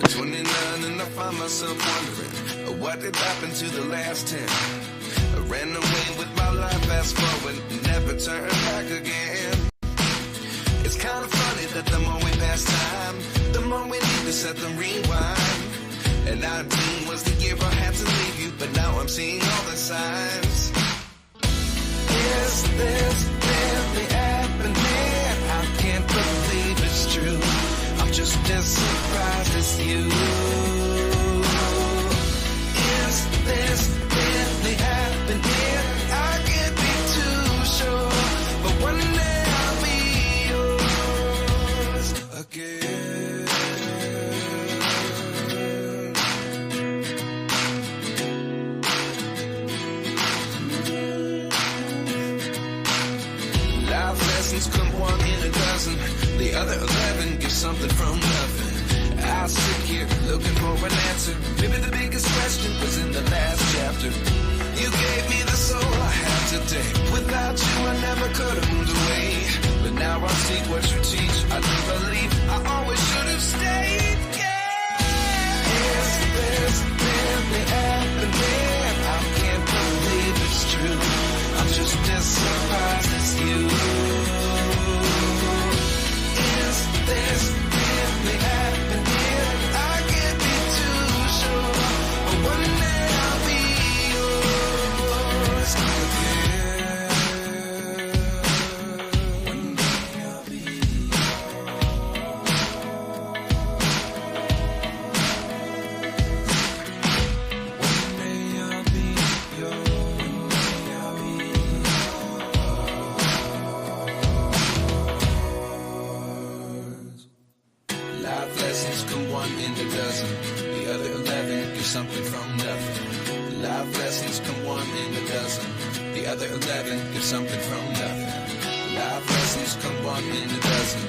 At 29 and I find myself wondering, what did happen to the last 10? I ran away with my life, fast forward, never turn back again. It's kind of funny that the more we pass time, the more we need to set the rewind. And 19 was the year I had to leave you, but now I'm seeing all the signs. Is this really happening? I can't believe it's true. I'm just as surprised as you. Is this really happening? I can't be too sure, but one day I'll be yours again. Life lessons come one in a dozen. The other 11 give something from nothing. I sit here looking for an answer. Maybe the biggest question was in the last chapter. You gave me the soul I have today. Without you I never could have moved away. But now I see what you teach. I do believe I always should have stayed. Yeah. Is this really happening? I can't believe it's true. I'm just as surprised as you. Is this really happening? I can't be too sure, but one day I'll be yours again. One day I'll be Life lessons come one in a dozen. The other 11 give something from nothing. Life lessons come one in a dozen. The other 11 give something from nothing. Life lessons come one in a dozen.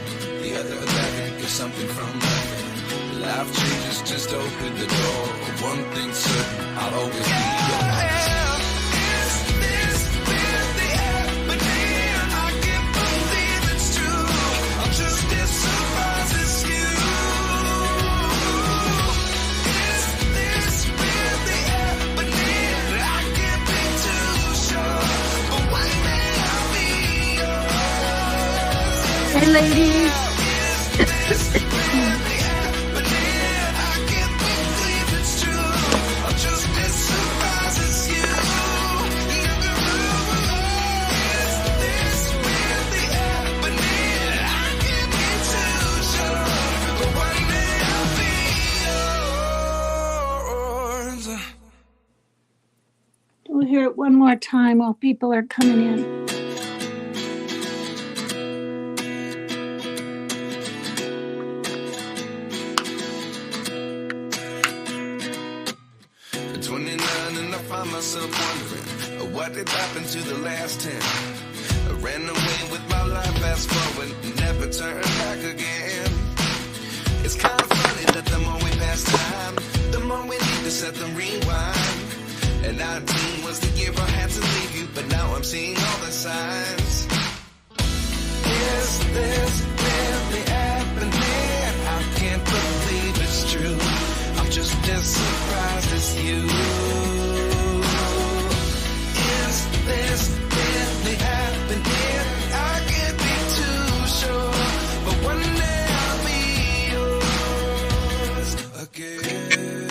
The other 11 give something from nothing. Life changes just open the door. One thing's certain, I'll always be yours. Hey ladies. We'll hear it one more time while people are coming in. Myself wondering, what did happen to the last 10? I ran away with my life, fast forward, never turn back again. It's kind of funny that the more we pass time, the more we need to set the rewind. And 19 was the year I had to leave you, but now I'm seeing all the signs. Is this really happening? I can't believe it's true. I'm just as surprised as you. Is this really happening? I can't be too sure, but one day I'll be yours again.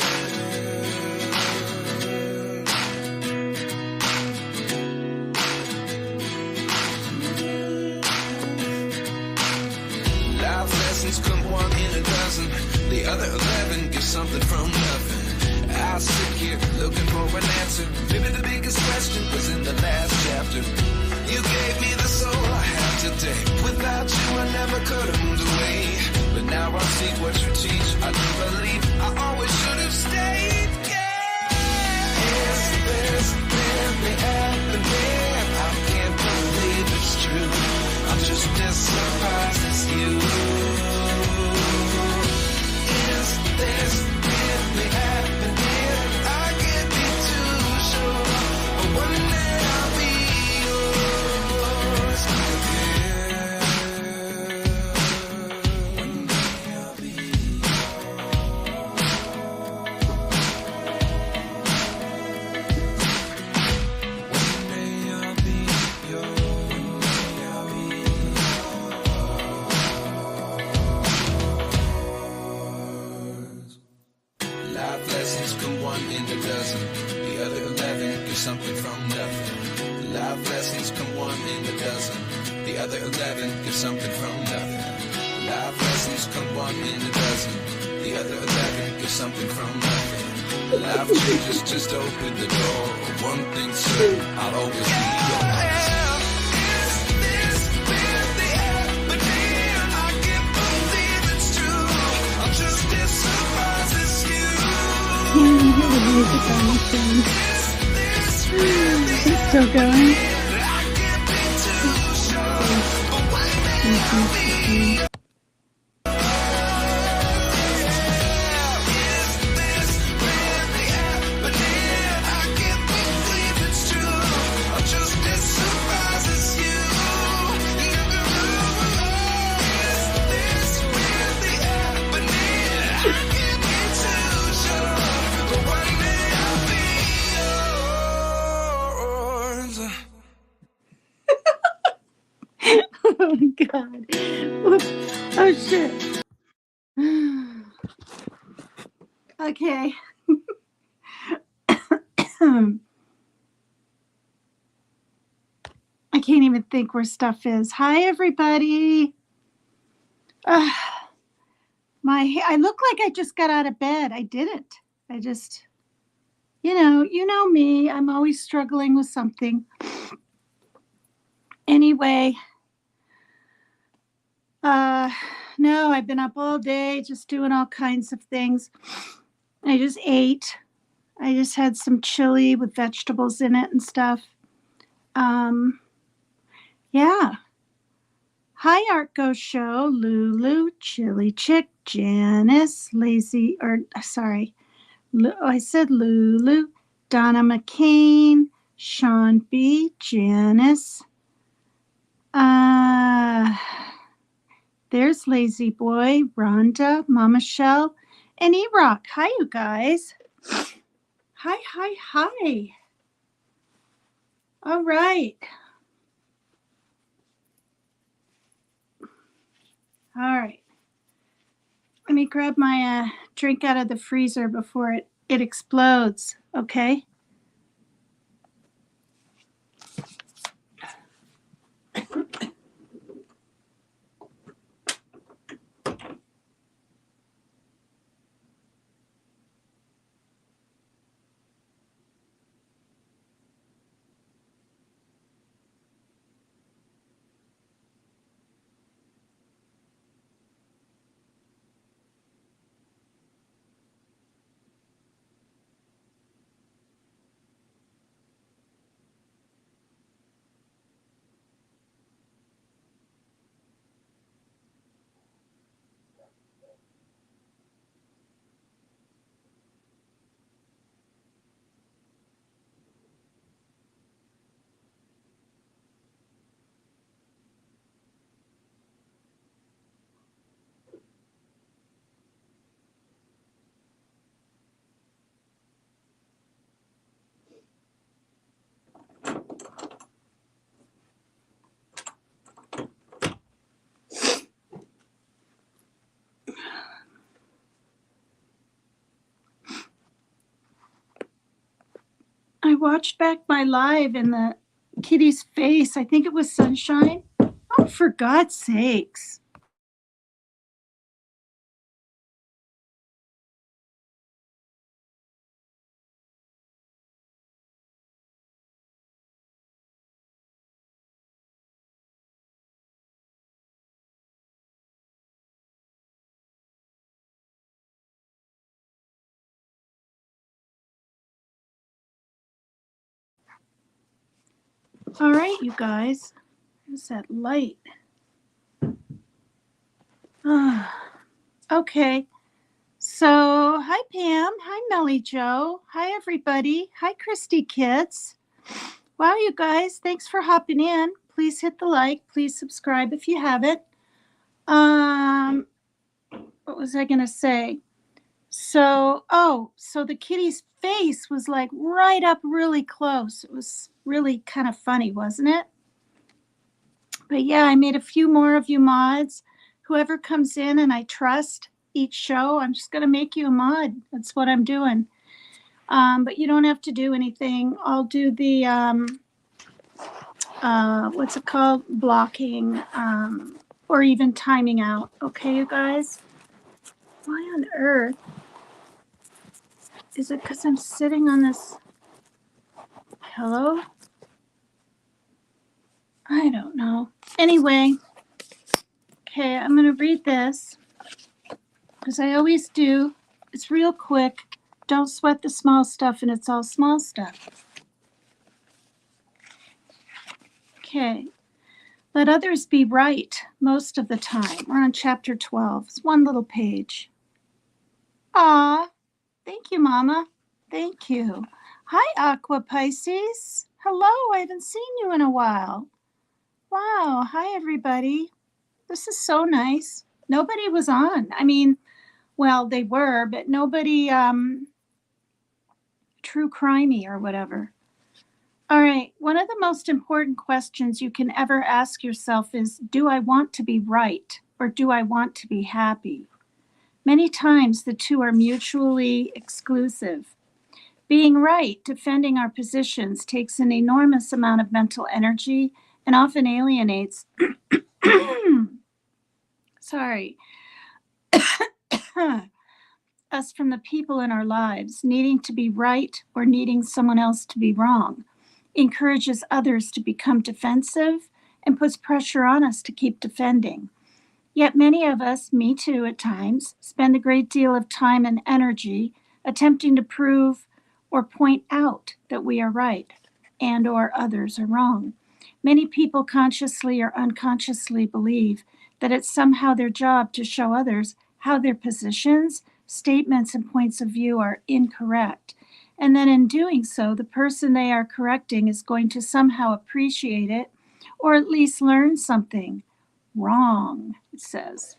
Life lessons come one in a dozen. The other 11 give something from nothing. I sit here looking for an answer. Maybe the biggest question was in the last chapter. You gave me the soul I have today. Without you I never could have moved away. But now I see what you teach. I do believe I always should have stayed. Yeah. Is this really happening? I can't believe it's true. I'm just as surprised as you. Is this really happening? I can't be too sure, but one day I'll be yours again. One day I'll be yours. Life lessons come one in a dozen. The other 11 get something from nothing. Life lessons come one in a dozen. The other 11 get something from nothing. Life lessons come one in a dozen. The other 11 get something from nothing. Life changes, just open the door. One thing certain, I'll always be yours. Can't even hear the music on the thing. It's still going. Oh God. Whoops. Oh shit. Okay. I can't even think where stuff is. Hi everybody. I look like I just got out of bed. I didn't. I just, you know me. I'm always struggling with something. Anyway, no, I've been up all day just doing all kinds of things. I just ate. I just had some chili with vegetables in it and stuff. Yeah. Hi, Art Go Show, Lulu, Chili Chick, Janice, I said Lulu, Donna McCain, Sean B, Janice. There's Lazy Boy, Rhonda, Mama Shell, and E-Rock. Hi, you guys. Hi. All right. Let me grab my drink out of the freezer before it explodes, okay? I watched back my live and the kitty's face, I think it was Sunshine. Oh, for God's sakes. All right, you guys. Where's that light? Okay. So, hi, Pam. Hi, Melly Joe. Hi, everybody. Hi, Christy Kids. Wow, you guys. Thanks for hopping in. Please hit the like. Please subscribe if you haven't. What was I going to say? So the kitty's face was like right up really close. It was really kind of funny, wasn't it? But yeah, I made a few more of you mods. Whoever comes in and I trust, each show. I'm just going to make you a mod. That's what I'm doing. But you don't have to do anything. I'll do the, what's it called? Blocking, or even timing out. Okay, you guys? Why on earth? Is it because I'm sitting on this pillow? I don't know. Anyway, okay, I'm going to read this because I always do. It's real quick. Don't sweat the small stuff, and it's all small stuff. Okay. Let others be right most of the time. We're on chapter 12. It's one little page. Aw, thank you, Mama. Thank you. Hi, Aqua Pisces. Hello, I haven't seen you in a while. Wow, hi, everybody. This is so nice. Nobody was on. I mean, well, they were, but nobody true crimey or whatever. All right, one of the most important questions you can ever ask yourself is, do I want to be right or do I want to be happy? Many times the two are mutually exclusive. Being right, defending our positions, takes an enormous amount of mental energy and often alienates us from the people in our lives. Needing to be right or needing someone else to be wrong encourages others to become defensive and puts pressure on us to keep defending. Yet many of us, me too at times, spend a great deal of time and energy attempting to prove or point out that we are right and or others are wrong. Many people consciously or unconsciously believe that it's somehow their job to show others how their positions, statements, and points of view are incorrect. And then in doing so, the person they are correcting is going to somehow appreciate it or at least learn something. Wrong, it says.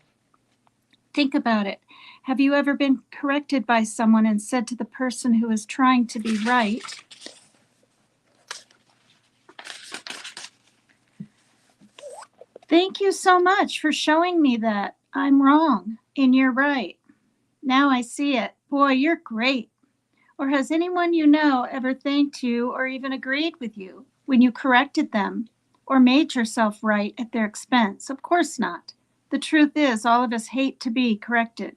Think about it. Have you ever been corrected by someone and said to the person who is trying to be right, "Thank you so much for showing me that I'm wrong and you're right. Now I see it. Boy, you're great." Or has anyone you know ever thanked you or even agreed with you when you corrected them or made yourself right at their expense? Of course not. The truth is, all of us hate to be corrected.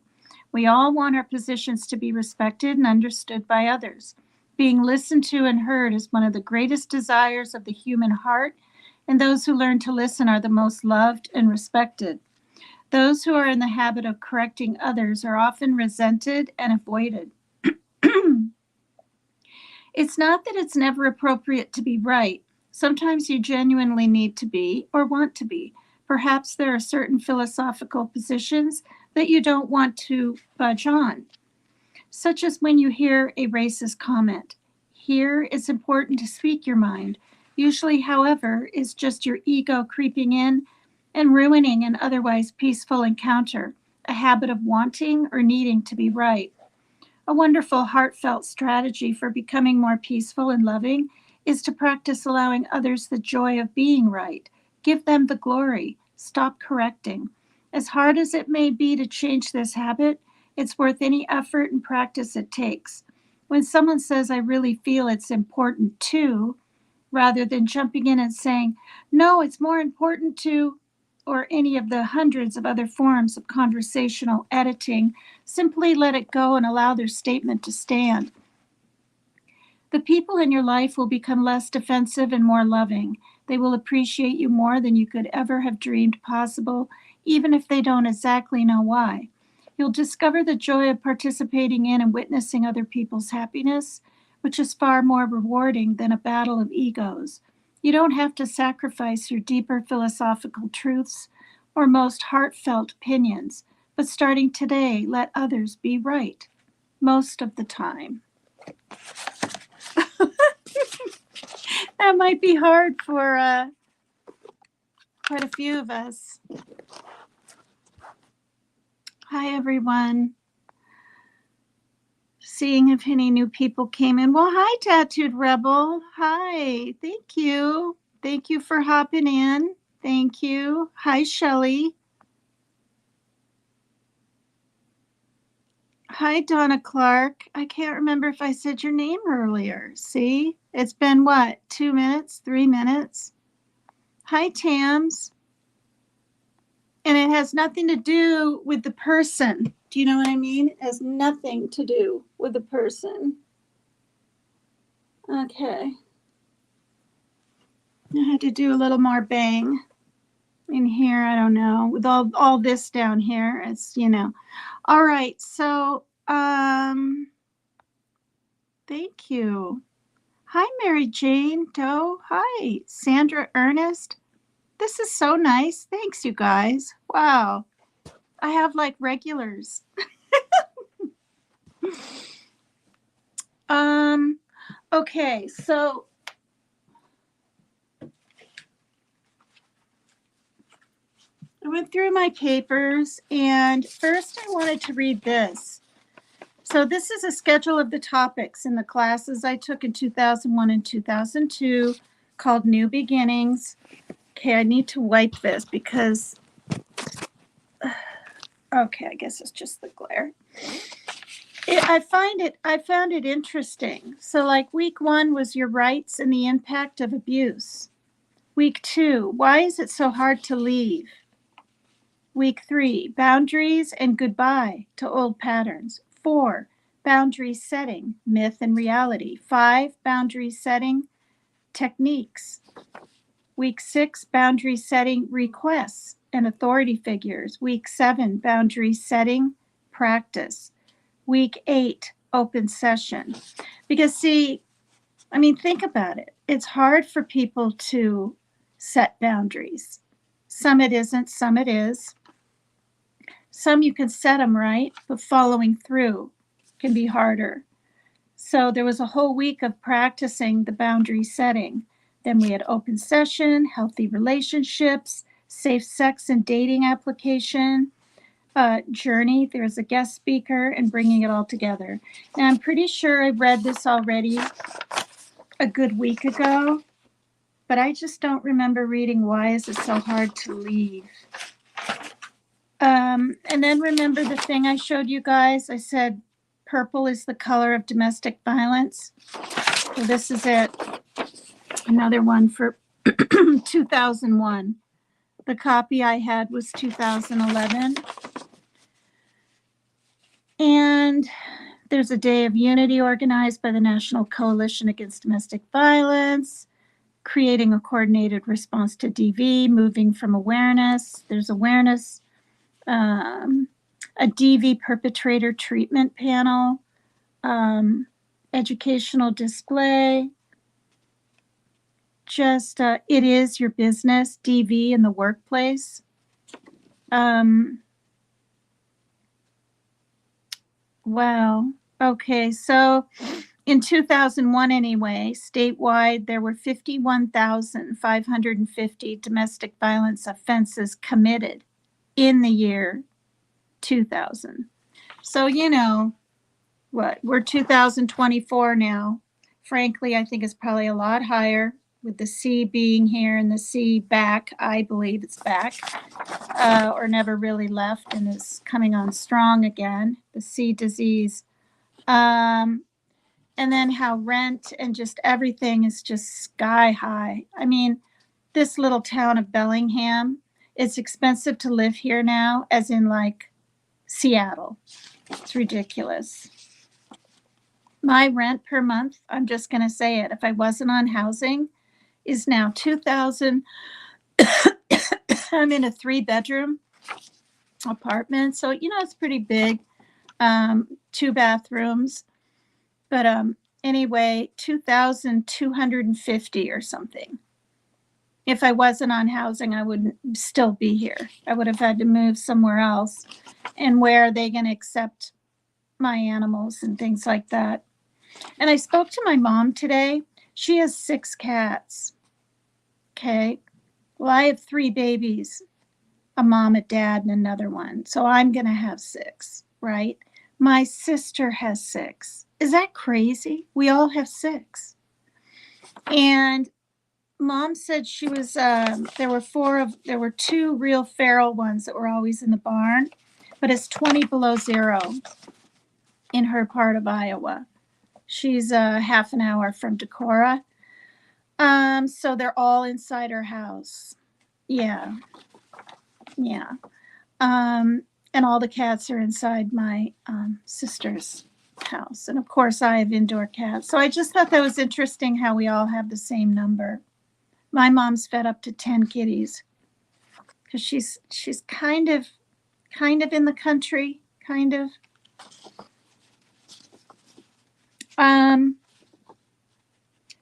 We all want our positions to be respected and understood by others. Being listened to and heard is one of the greatest desires of the human heart, and those who learn to listen are the most loved and respected. Those who are in the habit of correcting others are often resented and avoided. It's not that it's never appropriate to be right. Sometimes you genuinely need to be or want to be. Perhaps there are certain philosophical positions that you don't want to budge on, such as when you hear a racist comment. Here, it's important to speak your mind. Usually, however, is just your ego creeping in and ruining an otherwise peaceful encounter, a habit of wanting or needing to be right. A wonderful, heartfelt strategy for becoming more peaceful and loving is to practice allowing others the joy of being right. Give them the glory. Stop correcting. As hard as it may be to change this habit, it's worth any effort and practice it takes. When someone says, "I really feel it's important to," rather than jumping in and saying, "No, it's more important to," or any of the hundreds of other forms of conversational editing, simply let it go and allow their statement to stand. The people in your life will become less defensive and more loving. They will appreciate you more than you could ever have dreamed possible, even if they don't exactly know why. You'll discover the joy of participating in and witnessing other people's happiness, which is far more rewarding than a battle of egos. You don't have to sacrifice your deeper philosophical truths or most heartfelt opinions, but starting today, let others be right most of the time. That might be hard for quite a few of us. Hi, everyone. Seeing if any new people came in. Well, hi, Tattooed Rebel. Hi. Thank you. Thank you for hopping in. Thank you. Hi, Shelley. Hi, Donna Clark. I can't remember if I said your name earlier. See? It's been what? 2 minutes? 3 minutes? Hi, Tams. And it has nothing to do with the person. Do you know what I mean? It has nothing to do with the person. Okay. I had to do a little more bang in here. I don't know. With all this down here, it's, All right. So, thank you. Hi, Mary Jane Doe. Hi, Sandra Ernest. This is so nice. Thanks, you guys. Wow. I have like regulars. Okay, so I went through my papers, and first I wanted to read this. So this is a schedule of the topics in the classes I took in 2001 and 2002 called New Beginnings. Okay, I need to wipe this because, okay, I guess it's just the glare. I found it interesting. So like week 1 was your rights and the impact of abuse. Week 2, why is it so hard to leave? Week 3, boundaries and goodbye to old patterns. 4, boundary setting, myth and reality. 5, boundary setting techniques. Week 6, boundary setting requests and authority figures. Week 7, boundary setting practice. Week 8, open session. Because see, I mean, think about it. It's hard for people to set boundaries. Some it isn't, some it is. Some you can set them right, but following through can be harder. So there was a whole week of practicing the boundary setting. Then we had open session, healthy relationships, safe sex and dating application, journey. There's a guest speaker and bringing it all together. Now I'm pretty sure I read this already a good week ago, but I just don't remember reading why is it so hard to leave. And then remember the thing I showed you guys? I said purple is the color of domestic violence. So this is it. Another one for 2001. The copy I had was 2011. And there's a day of unity organized by the National Coalition Against Domestic Violence, creating a coordinated response to DV, moving from awareness. There's awareness. A DV perpetrator treatment panel, educational display, just it is your business, DV in the workplace. Wow. Okay, so in 2001 anyway, statewide, there were 51,550 domestic violence offenses committed in the year 2000. So, what, we're 2024 now. Frankly, I think it's probably a lot higher with the C being here and the C back. I believe it's back, or never really left and is coming on strong again, the C disease. And then how rent and just everything is just sky high. I mean, this little town of Bellingham, it's expensive to live here now, as in like Seattle. It's ridiculous. My rent per month, I'm just going to say it, if I wasn't on housing, is now $2,000. I'm in a 3-bedroom apartment, so it's pretty big. 2 bathrooms, but anyway, 2,250 or something. If I wasn't on housing, I wouldn't still be here. I would have had to move somewhere else. And where are they going to accept my animals and things like that? And I spoke to my mom today. She has 6 cats. Okay. Well, I have 3 babies, a mom, a dad, and another one. So I'm going to have 6, right? My sister has 6. Is that crazy? We all have 6. And Mom said she was, there were 2 real feral ones that were always in the barn, but it's 20 below zero. in her part of Iowa. She's a half an hour from Decorah. So they're all inside her house. Yeah. Yeah. And all the cats are inside my sister's house. And of course, I have indoor cats. So I just thought that was interesting how we all have the same number. My mom's fed up to 10 kitties because she's kind of in the country, kind of.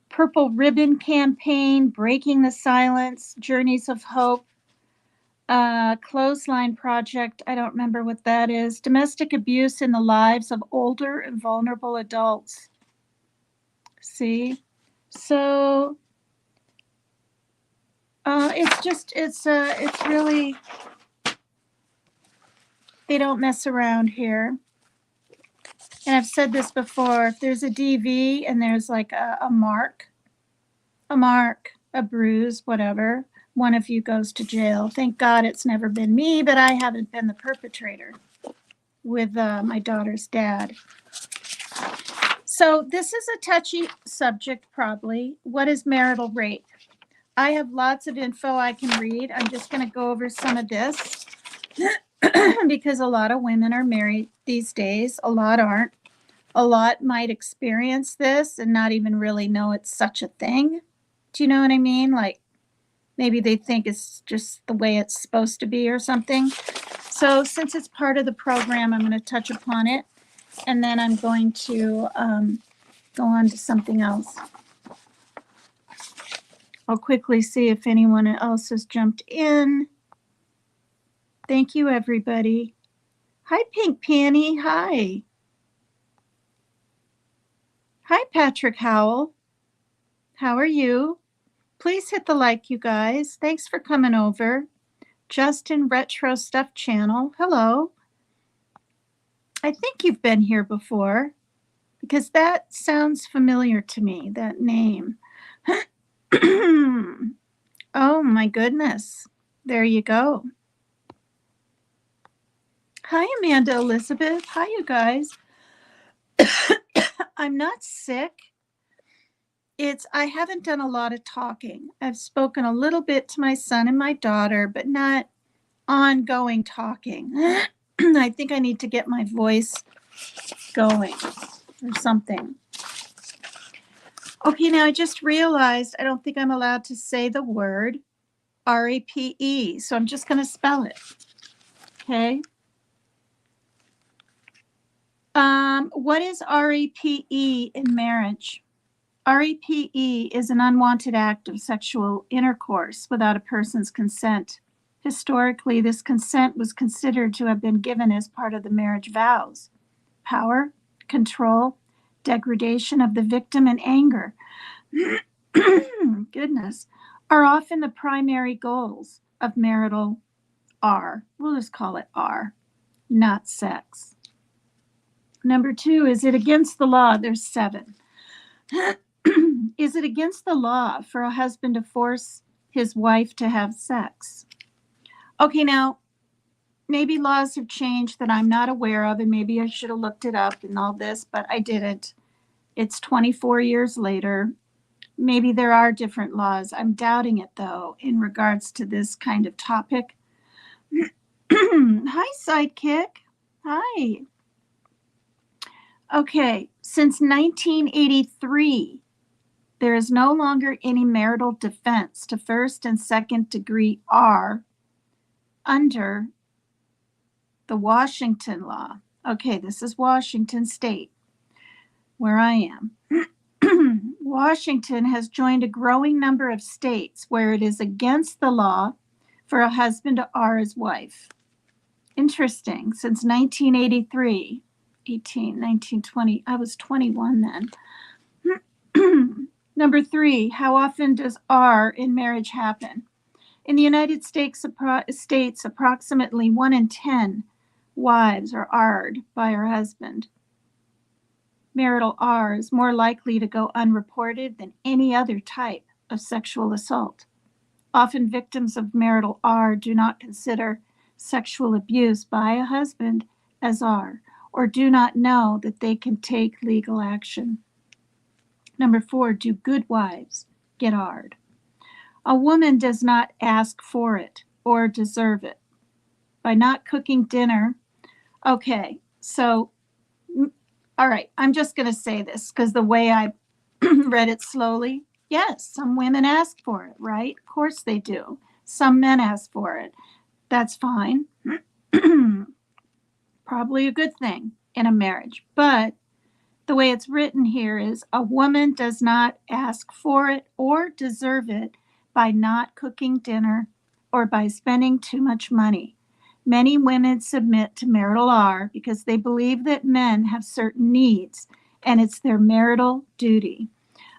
Purple Ribbon Campaign, Breaking the Silence, Journeys of Hope, Clothesline Project, I don't remember what that is, Domestic Abuse in the Lives of Older and Vulnerable Adults. See? So it's really, they don't mess around here. And I've said this before, if there's a DV and there's like a mark, a bruise, whatever, one of you goes to jail. Thank God it's never been me, but I haven't been the perpetrator with my daughter's dad. So this is a touchy subject, probably. What is marital rape? I have lots of info I can read. I'm just going to go over some of this because a lot of women are married these days. A lot aren't. A lot might experience this and not even really know it's such a thing. Do you know what I mean? Like maybe they think it's just the way it's supposed to be or something. So since it's part of the program, I'm going to touch upon it. And then I'm going to go on to something else. I'll quickly see if anyone else has jumped in. Thank you, everybody. Hi, Pink Panty. Hi. Hi, Patrick Howell. How are you? Please hit the like, you guys. Thanks for coming over. Justin Retro Stuff Channel. Hello. I think you've been here before because that sounds familiar to me, that name. Oh my goodness. There you go. Hi, Amanda Elizabeth. Hi, you guys. I'm not sick. I haven't done a lot of talking. I've spoken a little bit to my son and my daughter, but not ongoing talking. I think I need to get my voice going or something. Okay, now I just realized I don't think I'm allowed to say the word R-A-P-E, so I'm just going to spell it. Okay. What is R-A-P-E in marriage? R-A-P-E is an unwanted act of sexual intercourse without a person's consent. Historically, this consent was considered to have been given as part of the marriage vows. Power, control, degradation of the victim, and anger, goodness, are often the primary goals of marital R. We'll just call it R, not sex. Number 2, is it against the law? There's 7. Is it against the law for a husband to force his wife to have sex? Okay, now, maybe laws have changed that I'm not aware of, and maybe I should have looked it up and all this, but I didn't. It's 24 years later. Maybe there are different laws. I'm doubting it, though, in regards to this kind of topic. Hi, Sidekick. Hi. Okay, since 1983, there is no longer any marital defense to first and second degree R under the Washington law. Okay, this is Washington State, where I am. Washington has joined a growing number of states where it is against the law for a husband to R his wife. Interesting, since 1983. 18, 19, 20. I was 21 then. Number 3, how often does R in marriage happen? In the United States, approximately 1 in 10 wives are R'd by her husband. Marital R is more likely to go unreported than any other type of sexual assault. Often victims of marital R do not consider sexual abuse by a husband as R, or do not know that they can take legal action. Number 4, do good wives get hard? A woman does not ask for it or deserve it. By not cooking dinner, okay, so, all right, I'm just going to say this because the way I read it slowly, yes, some women ask for it, right? Of course they do. Some men ask for it. That's fine. Probably a good thing in a marriage. But the way it's written here is a woman does not ask for it or deserve it by not cooking dinner or by spending too much money. Many women submit to marital R because they believe that men have certain needs and it's their marital duty.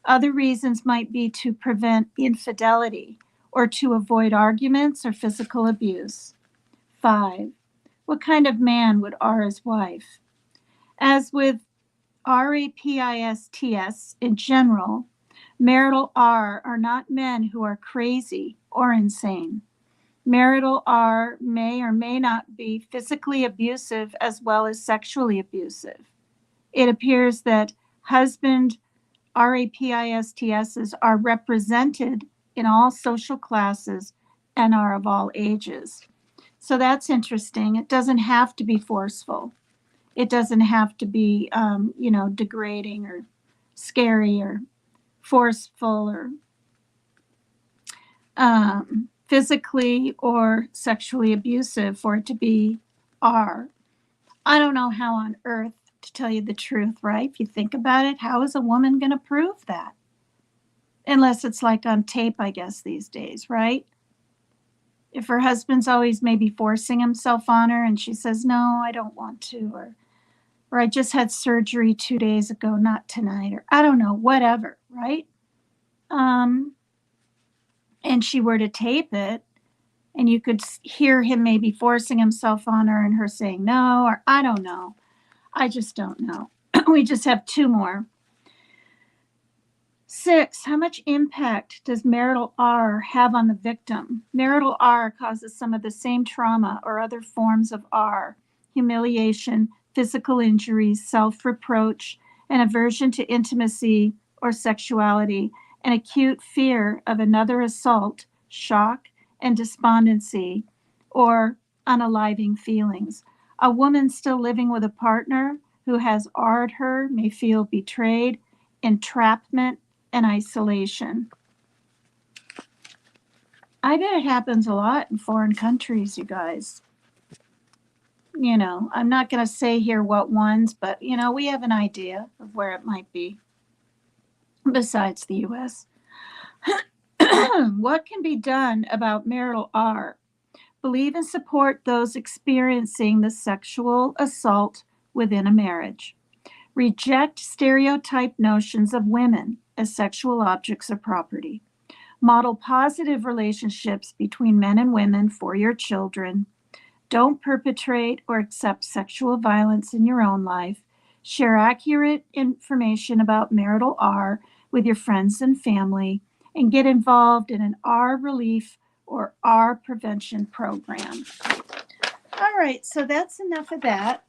Other reasons might be to prevent infidelity or to avoid arguments or physical abuse. 5. What kind of man would R his wife? As with RAPISTS in general, marital R are not men who are crazy or insane. Marital R may or may not be physically abusive as well as sexually abusive. It appears that husband RAPISTSs are represented in all social classes and are of all ages. So that's interesting. It doesn't have to be forceful. It doesn't have to be, degrading or scary or forceful or physically or sexually abusive for it to be R. I don't know how on earth, to tell you the truth, right? If you think about it, how is a woman going to prove that? Unless it's like on tape, I guess, these days, right? If her husband's always maybe forcing himself on her and she says, no, I don't want to, or I just had surgery 2 days ago, not tonight, or I don't know, whatever, right? And she were to tape it, and you could hear him maybe forcing himself on her and her saying no, or I don't know. I just don't know. We just have 2 more. 6, how much impact does marital R have on the victim? Marital R causes some of the same trauma or other forms of R: humiliation, physical injuries, self-reproach, an aversion to intimacy or sexuality, an acute fear of another assault, shock, and despondency, or unaliving feelings. A woman still living with a partner who has R'd her may feel betrayed, entrapment, and isolation. I bet it happens a lot in foreign countries, you guys. I'm not going to say here what ones, but, we have an idea of where it might be besides the U.S. What can be done about marital R? Believe and support those experiencing the sexual assault within a marriage. Reject stereotyped notions of women as sexual objects or property. Model positive relationships between men and women for your children. Don't perpetrate or accept sexual violence in your own life. Share accurate information about marital R with your friends and family, and get involved in an R relief or R prevention program. All right, so that's enough of that.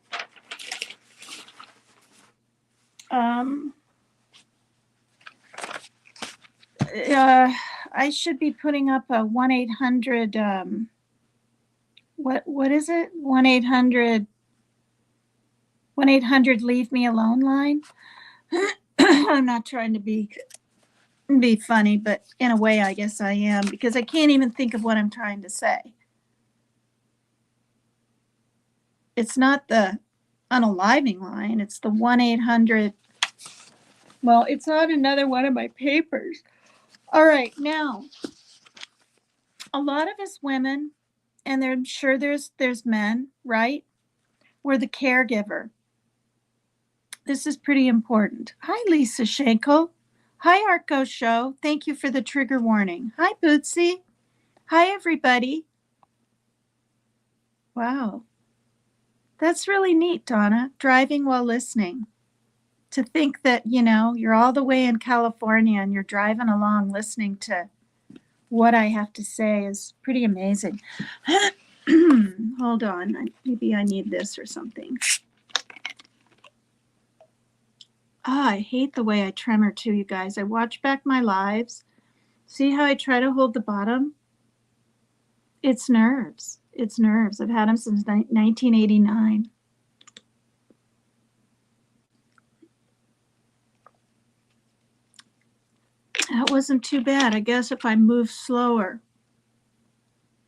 I should be putting up a 1-800, what is it? 1-800 leave me alone line. I'm not trying to be funny, but in a way I guess I am, because I can't even think of what I'm trying to say. It's not the unaliving line, it's the 1-800. Well, it's on another one of my papers. All right, now, a lot of us women, and I'm sure there's men, right? We're the caregiver. This is pretty important. Hi, Lisa Schenkel. Hi, Arco Show. Thank you for the trigger warning. Hi, Bootsy. Hi, everybody. Wow. That's really neat, Donna, driving while listening. To think that, you're all the way in California and you're driving along listening to what I have to say is pretty amazing. Hold on. Maybe I need this or something. I hate the way I tremor too, you guys. I watch back my lives. See how I try to hold the bottom? It's nerves. It's nerves. I've had them since 1989. That wasn't too bad. I guess if I move slower,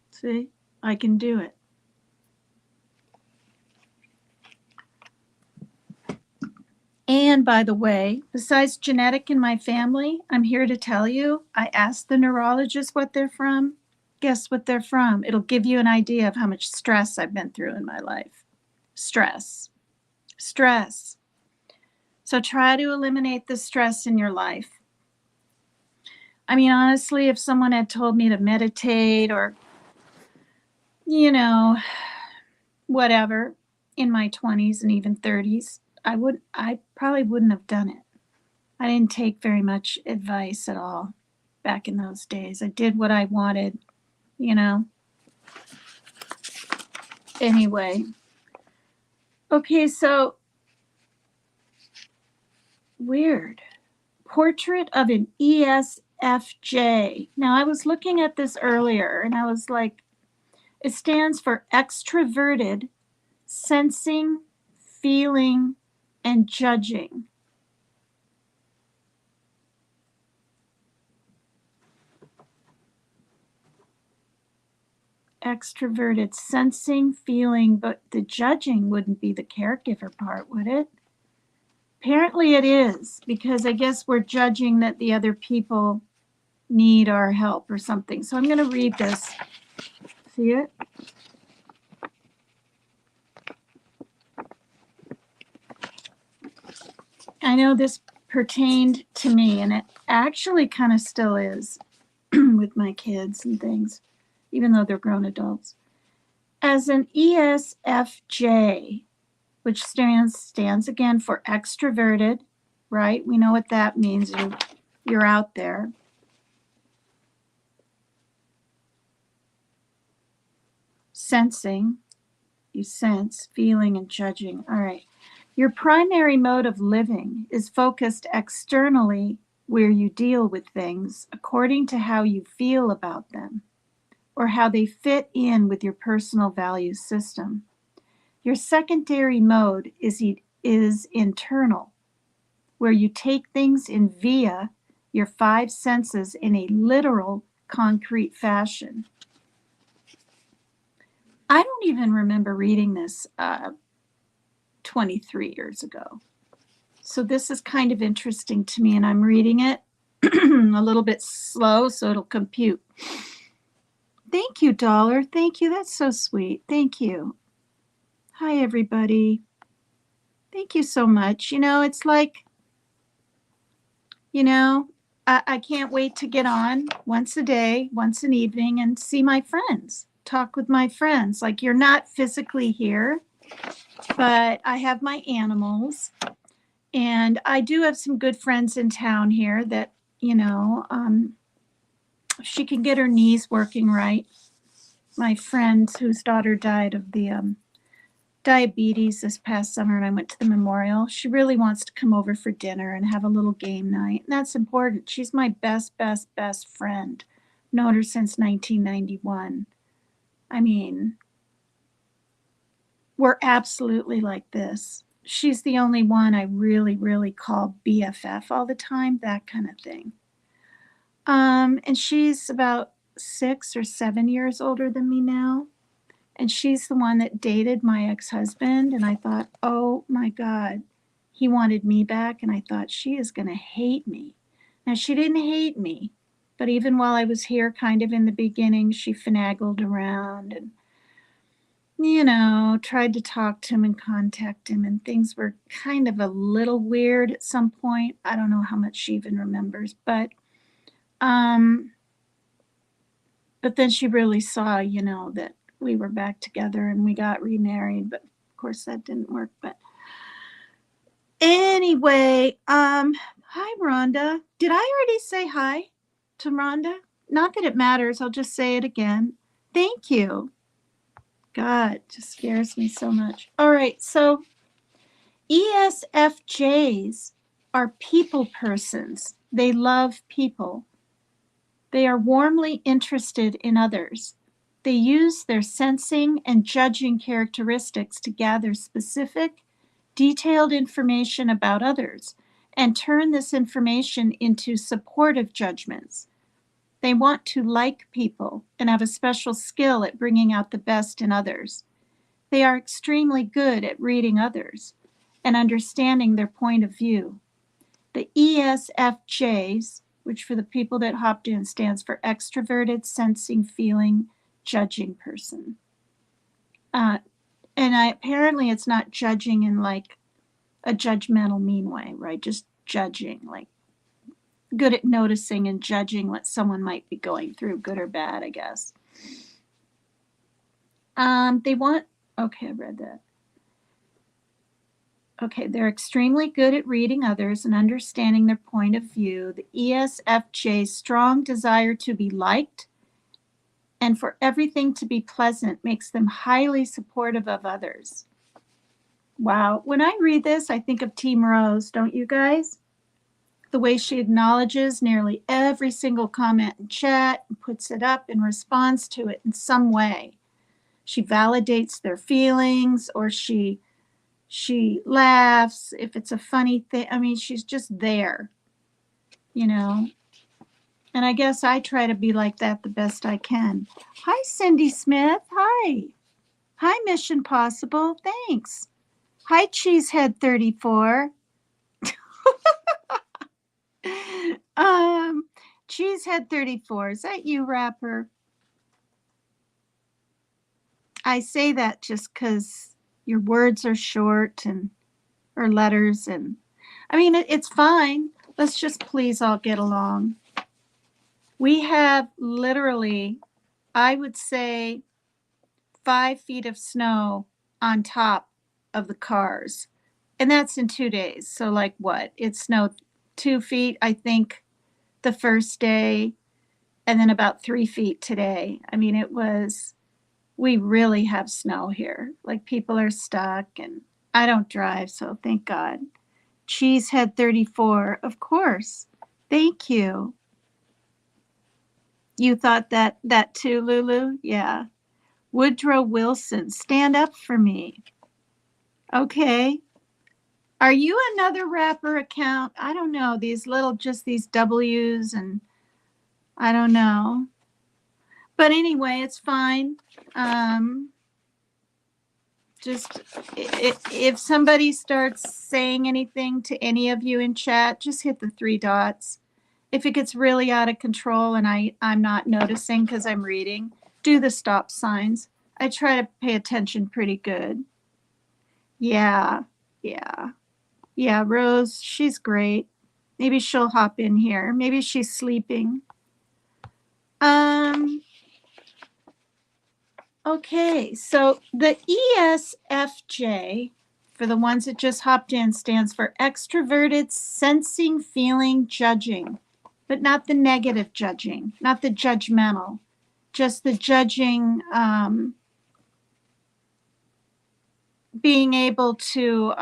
see, I can do it. And by the way, besides genetic in my family, I'm here to tell you, I asked the neurologist what they're from. Guess what they're from? It'll give you an idea of how much stress I've been through in my life. Stress. Stress. So try to eliminate the stress in your life. I mean, honestly, if someone had told me to meditate or, whatever, in my 20s and even 30s, I probably wouldn't have done it. I didn't take very much advice at all back in those days. I did what I wanted, Anyway. Okay, so weird. Portrait of an ESFJ. Now, I was looking at this earlier and I was like, it stands for extroverted, sensing, feeling, and judging. Extroverted, sensing, feeling, but the judging wouldn't be the caregiver part, would it? Apparently it is, because I guess we're judging that the other people need our help or something. So I'm going to read this. See it? I know this pertained to me, and it actually kind of still is with my kids and things, even though they're grown adults. As an ESFJ, which stands again for extroverted, right? We know what that means. You're out there. Sensing, you sense, feeling, and judging. All right. Your primary mode of living is focused externally, where you deal with things according to how you feel about them or how they fit in with your personal value system. Your secondary mode is internal, where you take things in via your five senses in a literal, concrete fashion. I don't even remember reading this 23 years ago. So this is kind of interesting to me, and I'm reading it a little bit slow so it'll compute. Thank you, Dollar. Thank you. That's so sweet. Thank you. Hi, everybody. Thank you so much. It's like, I can't wait to get on once a day, once an evening, and see my friends, talk with my friends. Like, you're not physically here, but I have my animals. And I do have some good friends in town here that, she can get her knees working right. My friend whose daughter died of the diabetes this past summer, and I went to the memorial. She really wants to come over for dinner and have a little game night. And that's important. She's my best friend. Known her since 1991. I mean, we're absolutely like this. She's the only one I really call BFF all the time, that kind of thing. And she's about 6 or 7 years older than me now. And she's the one that dated my ex-husband. And I thought, oh my God, he wanted me back. And I thought, she is going to hate me. Now, she didn't hate me. But even while I was here, kind of in the beginning, she finagled around and, tried to talk to him and contact him. And things were kind of a little weird at some point. I don't know how much she even remembers. But then she really saw, that we were back together and we got remarried, but of course that didn't work. But anyway, hi Rhonda. Did I already say hi to Rhonda? Not that it matters. I'll just say it again. Thank you. God, it just scares me so much. All right, so ESFJs are people persons. They love people. They are warmly interested in others. They use their sensing and judging characteristics to gather specific, detailed information about others and turn this information into supportive judgments. They want to like people and have a special skill at bringing out the best in others. They are extremely good at reading others and understanding their point of view. The ESFJs, which for the people that hopped in stands for extroverted, sensing, feeling, judging person. Apparently it's not judging in like a judgmental mean way, right? Just judging, like good at noticing and judging what someone might be going through, good or bad, I guess. Okay, I read that. Okay, they're extremely good at reading others and understanding their point of view. The ESFJ's strong desire to be liked and for everything to be pleasant makes them highly supportive of others. Wow, when I read this, I think of Team Rose, don't you guys? The way she acknowledges nearly every single comment in chat and puts it up and responds to it in some way. She validates their feelings, or she laughs if it's a funny thing. I mean, she's just there, you know. And I guess I try to be like that the best I can. Hi, Cindy Smith. Hi. Hi, Mission Possible. Thanks. Hi, Cheesehead 34. Cheesehead 34. Is that you, Rapper? I say that just because your words are short or letters, and I mean it's fine. Let's just please all get along. We have literally, I would say, 5 feet of snow on top of the cars, and that's in 2 days. So like what? It snowed 2 feet, I think, the first day, and then about 3 feet today. I mean, we really have snow here. Like people are stuck, and I don't drive, so thank God. Cheesehead 34, of course. Thank you. You thought that too, Lulu? Yeah. Woodrow Wilson, stand up for me. Okay. Are you another rapper account? I don't know. These W's, and I don't know. But anyway, it's fine. Just if somebody starts saying anything to any of you in chat, just hit the 3 dots. If it gets really out of control and I'm not noticing because I'm reading, do the stop signs. I try to pay attention pretty good. Yeah. Rose, she's great. Maybe she'll hop in here. Maybe she's sleeping. Okay, so the ESFJ, for the ones that just hopped in, stands for extroverted, sensing, feeling, judging, but not the negative judging, not the judgmental, just the judging, being able to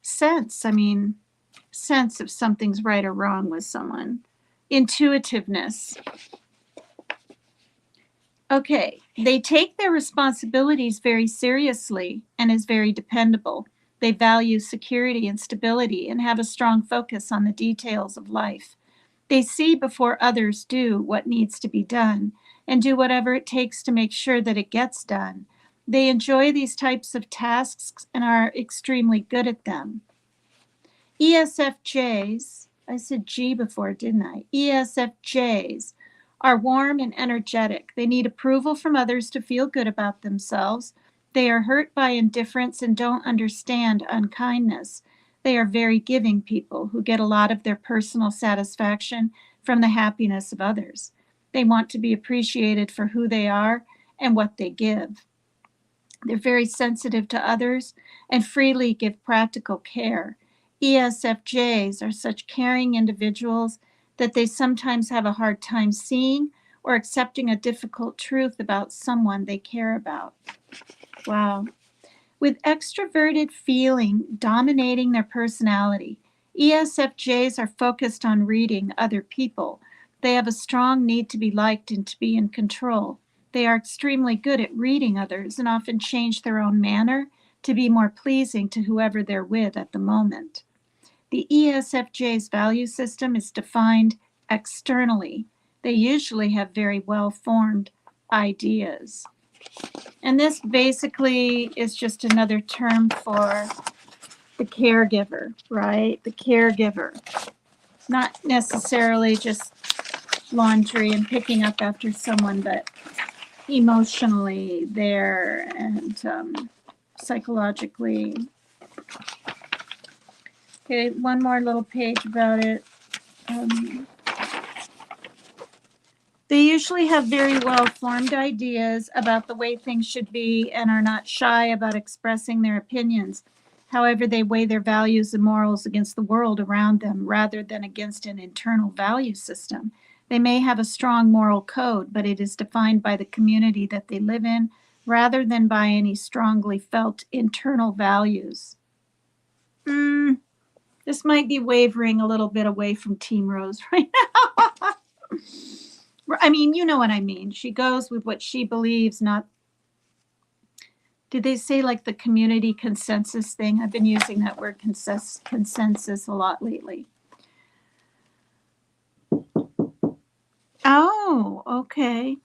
sense if something's right or wrong with someone. Intuitiveness. Okay, they take their responsibilities very seriously and is very dependable. They value security and stability and have a strong focus on the details of life. They see before others do what needs to be done and do whatever it takes to make sure that it gets done. They enjoy these types of tasks and are extremely good at them. ESFJs, I said G before, didn't I? ESFJs are warm and energetic. They need approval from others to feel good about themselves. They are hurt by indifference and don't understand unkindness. They are very giving people who get a lot of their personal satisfaction from the happiness of others. They want to be appreciated for who they are and what they give. They're very sensitive to others and freely give practical care. ESFJs are such caring individuals that they sometimes have a hard time seeing or accepting a difficult truth about someone they care about. Wow. With extroverted feeling dominating their personality, ESFJs are focused on reading other people. They have a strong need to be liked and to be in control. They are extremely good at reading others and often change their own manner to be more pleasing to whoever they're with at the moment. The ESFJ's value system is defined externally. They usually have very well-formed ideas. And this basically is just another term for the caregiver, right? The caregiver. Not necessarily just laundry and picking up after someone, but emotionally there and psychologically. Okay, one more little page about it. They usually have very well-formed ideas about the way things should be and are not shy about expressing their opinions. However, they weigh their values and morals against the world around them rather than against an internal value system. They may have a strong moral code, but it is defined by the community that they live in rather than by any strongly felt internal values. This might be wavering a little bit away from Team Rose right now. I mean, you know what I mean. She goes with what she believes, not. Did they say like the community consensus thing? I've been using that word consensus a lot lately. Oh, okay.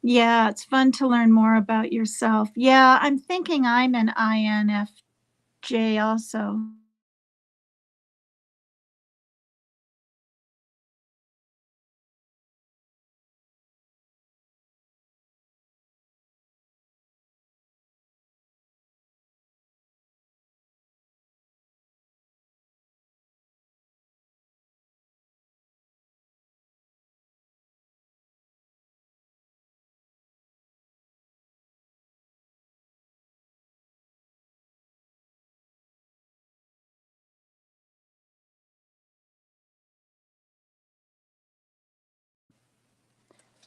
Yeah, it's fun to learn more about yourself. Yeah, I'm thinking I'm an INFJ also.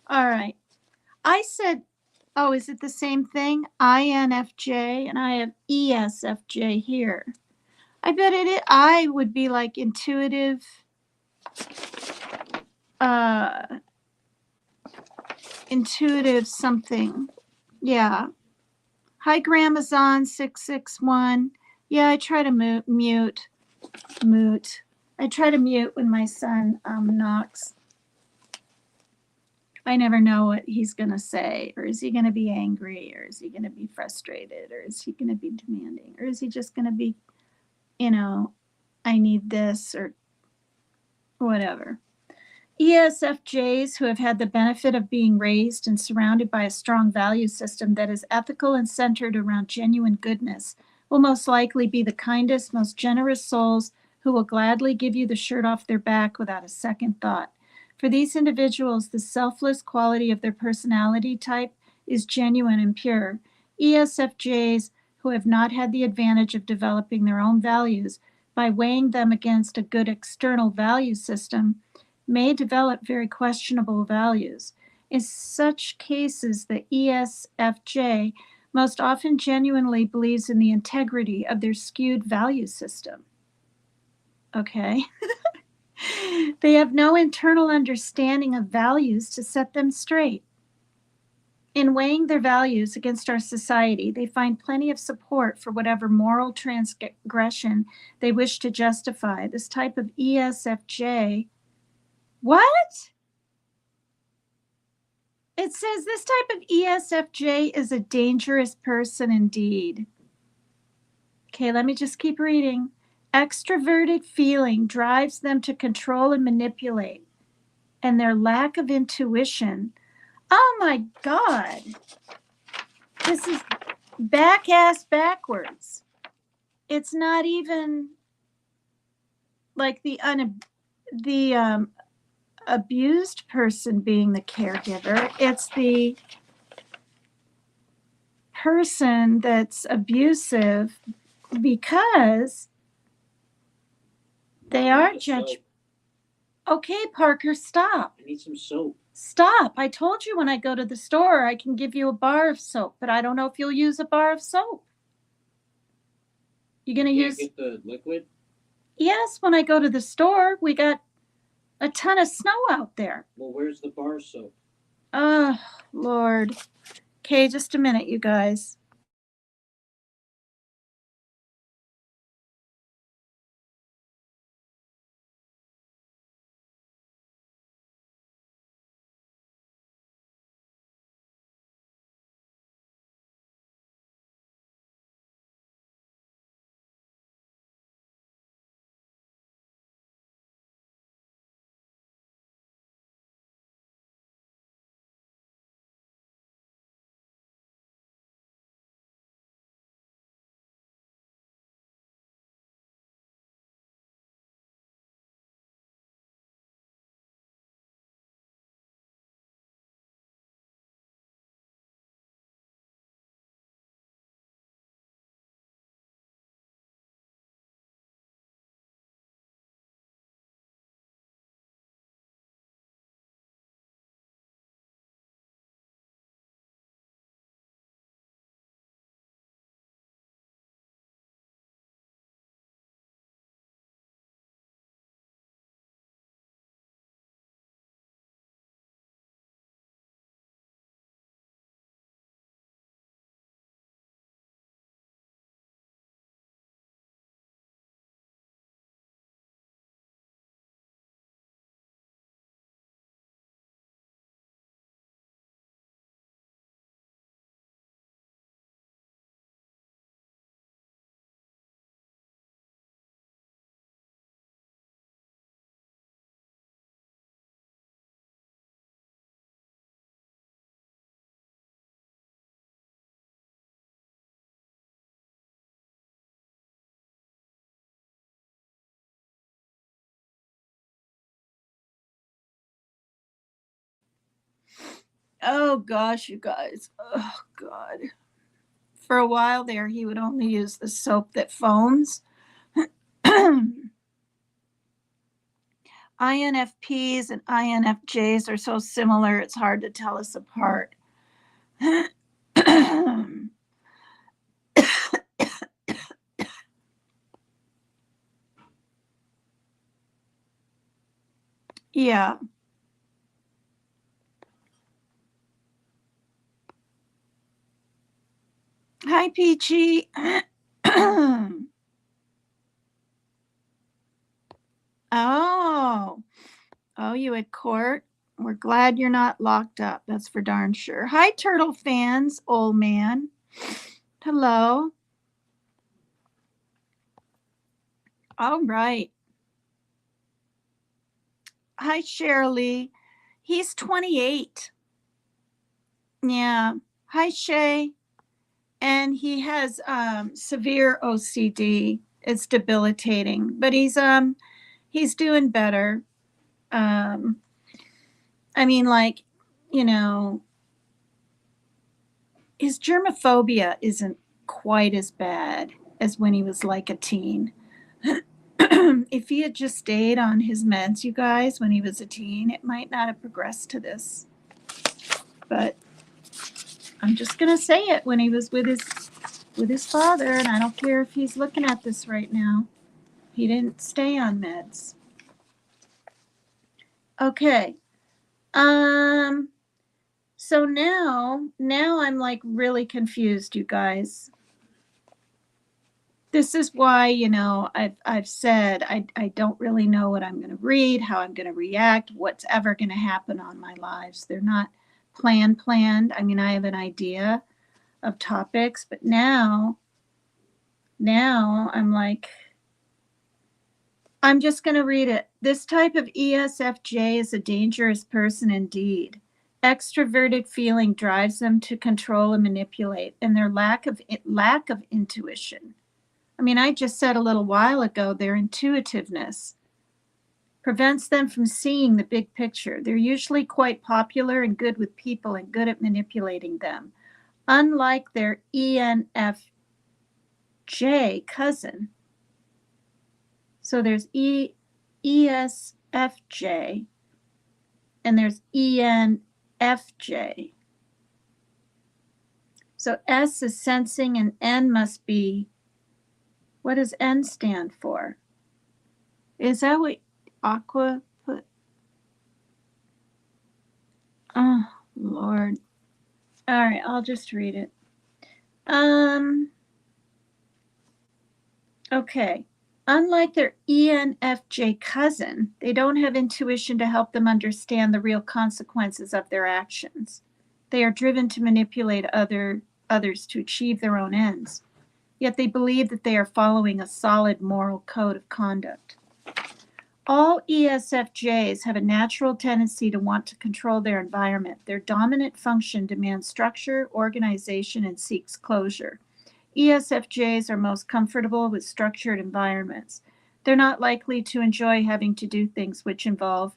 All right. I said, oh, is it the same thing? INFJ, and I have ESFJ here. I bet I would be like intuitive, intuitive something. Yeah. Hi, Gramazon 661. Yeah, I try to mute. I try to mute when my son knocks. I never know what he's going to say. Or is he going to be angry? Or is he going to be frustrated? Or is he going to be demanding? Or is he just going to be, I need this or whatever. ESFJs who have had the benefit of being raised and surrounded by a strong value system that is ethical and centered around genuine goodness will most likely be the kindest, most generous souls who will gladly give you the shirt off their back without a second thought. For these individuals, the selfless quality of their personality type is genuine and pure. ESFJs who have not had the advantage of developing their own values by weighing them against a good external value system may develop very questionable values. In such cases, the ESFJ most often genuinely believes in the integrity of their skewed value system. Okay. They have no internal understanding of values to set them straight. In weighing their values against our society, they find plenty of support for whatever moral transgression they wish to justify. This type of ESFJ. What? It says this type of ESFJ is a dangerous person indeed. Okay, let me just keep reading. Extroverted feeling drives them to control and manipulate, and their lack of intuition. Oh my God. This is back-ass backwards. It's not even like the abused person being the caregiver. It's the person that's abusive because they are judged. Okay, Parker, stop. I need some soap. Stop. I told you when I go to the store, I can give you a bar of soap, but I don't know if you'll use a bar of soap. You gonna You use? can't get the liquid? Yes, when I go to the store, we got a ton of snow out there. Well, where's the bar soap? Oh, Lord. Okay, just a minute, you guys. Oh, gosh, you guys. Oh, God. For a while there, he would only use the soap that foams. INFPs and INFJs are so similar, it's hard to tell us apart. Yeah. Hi, Peachy. Oh, you at court? We're glad you're not locked up. That's for darn sure. Hi, Turtle fans, old man. Hello. All right. Hi, Shirley. He's 28. Yeah. Hi, Shay. And he has severe OCD. It's debilitating, but he's doing better. I mean, like, you know, his germophobia isn't quite as bad as when he was like a teen. If he had just stayed on his meds, you guys, when he was a teen, it might not have progressed to this. But I'm just gonna say it, when he was with his father, and I don't care if he's looking at this right now, he didn't stay on meds. Okay. So now I'm like really confused, you guys. This is why, I've said I don't really know what I'm going to read, how I'm going to react, what's ever going to happen on my lives. They're not planned. I mean, I have an idea of topics, but now I'm like, I'm just going to read it. This type of ESFJ is a dangerous person indeed. Extroverted feeling drives them to control and manipulate, and their lack of intuition. I mean, I just said a little while ago, their intuitiveness prevents them from seeing the big picture. They're usually quite popular and good with people and good at manipulating them. Unlike their ENFJ cousin. So there's ESFJ and there's ENFJ. So S is sensing and N must be What does N stand for? Is that what aqua put? Oh, Lord. All right, I'll just read it. Okay. Unlike their ENFJ cousin, they don't have intuition to help them understand the real consequences of their actions. They are driven to manipulate others to achieve their own ends. Yet they believe that they are following a solid moral code of conduct. All ESFJs have a natural tendency to want to control their environment. Their dominant function demands structure, organization, and seeks closure. ESFJs are most comfortable with structured environments. They're not likely to enjoy having to do things which involve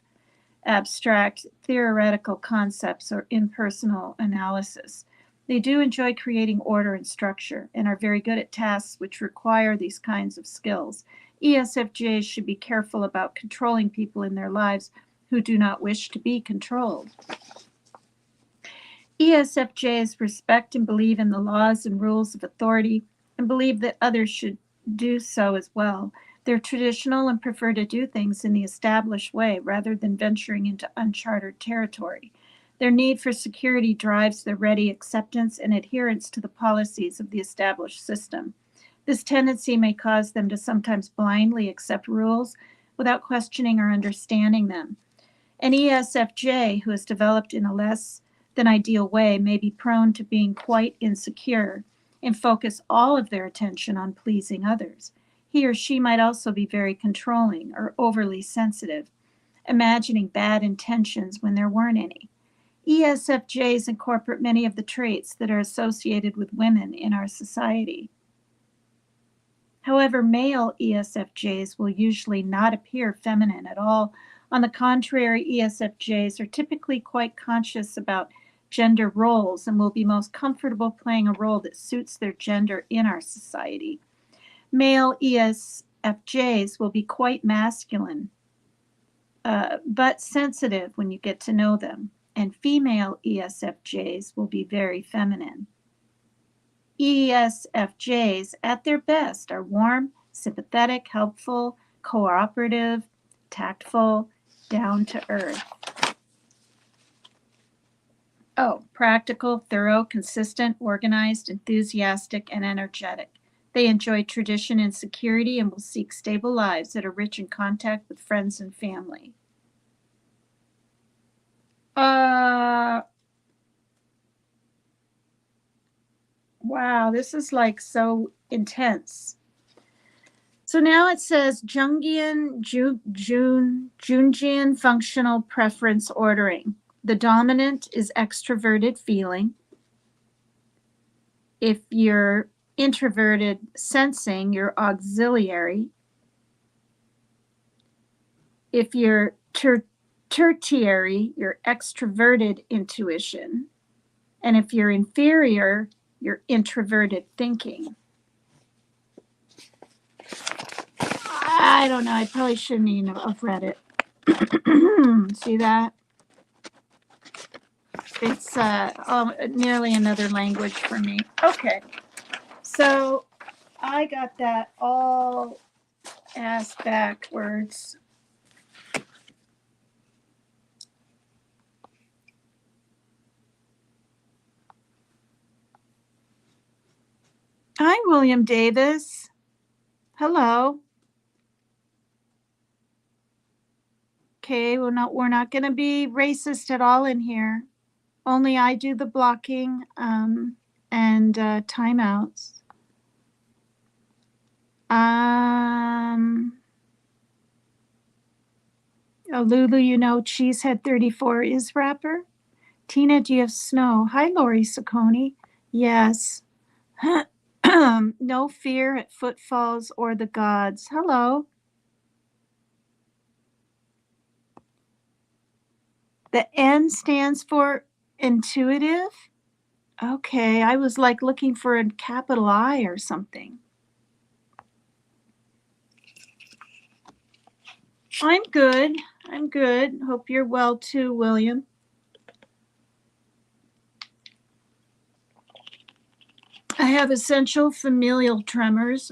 abstract theoretical concepts or impersonal analysis. They do enjoy creating order and structure and are very good at tasks which require these kinds of skills. ESFJs should be careful about controlling people in their lives who do not wish to be controlled. ESFJs respect and believe in the laws and rules of authority and believe that others should do so as well. They're traditional and prefer to do things in the established way rather than venturing into uncharted territory. Their need for security drives their ready acceptance and adherence to the policies of the established system. This tendency may cause them to sometimes blindly accept rules without questioning or understanding them. An ESFJ who is developed in a less than ideal way may be prone to being quite insecure and focus all of their attention on pleasing others. He or she might also be very controlling or overly sensitive, imagining bad intentions when there weren't any. ESFJs incorporate many of the traits that are associated with women in our society. However, male ESFJs will usually not appear feminine at all. On the contrary, ESFJs are typically quite conscious about gender roles and will be most comfortable playing a role that suits their gender in our society. Male ESFJs will be quite masculine, but sensitive when you get to know them, and female ESFJs will be very feminine. ESFJs at their best are warm, sympathetic, helpful, cooperative, tactful, down to earth. Oh, practical, thorough, consistent, organized, enthusiastic, and energetic. They enjoy tradition and security and will seek stable lives that are rich in contact with friends and family. Wow, this is like so intense. So now it says Jungian functional preference ordering. The dominant is extroverted feeling. If you're introverted sensing, you're auxiliary. If you're tertiary, you're extroverted intuition. And if you're inferior, you're introverted thinking. I don't know. I probably shouldn't even have read it. See that? It's nearly another language for me. Okay. So I got that all ass backwards. Hi, William Davis. Hello. Okay, we're not going to be racist at all in here. Only I do the blocking and timeouts. Oh, Lulu, you know Cheesehead 34 is rapper. Tina, do you have snow? Hi, Lori Sacconi. Yes. No fear at footfalls or the gods. Hello. The N stands for intuitive. Okay, I was like looking for a capital I or something. I'm good. I'm good. Hope you're well too, William. I have essential familial tremors.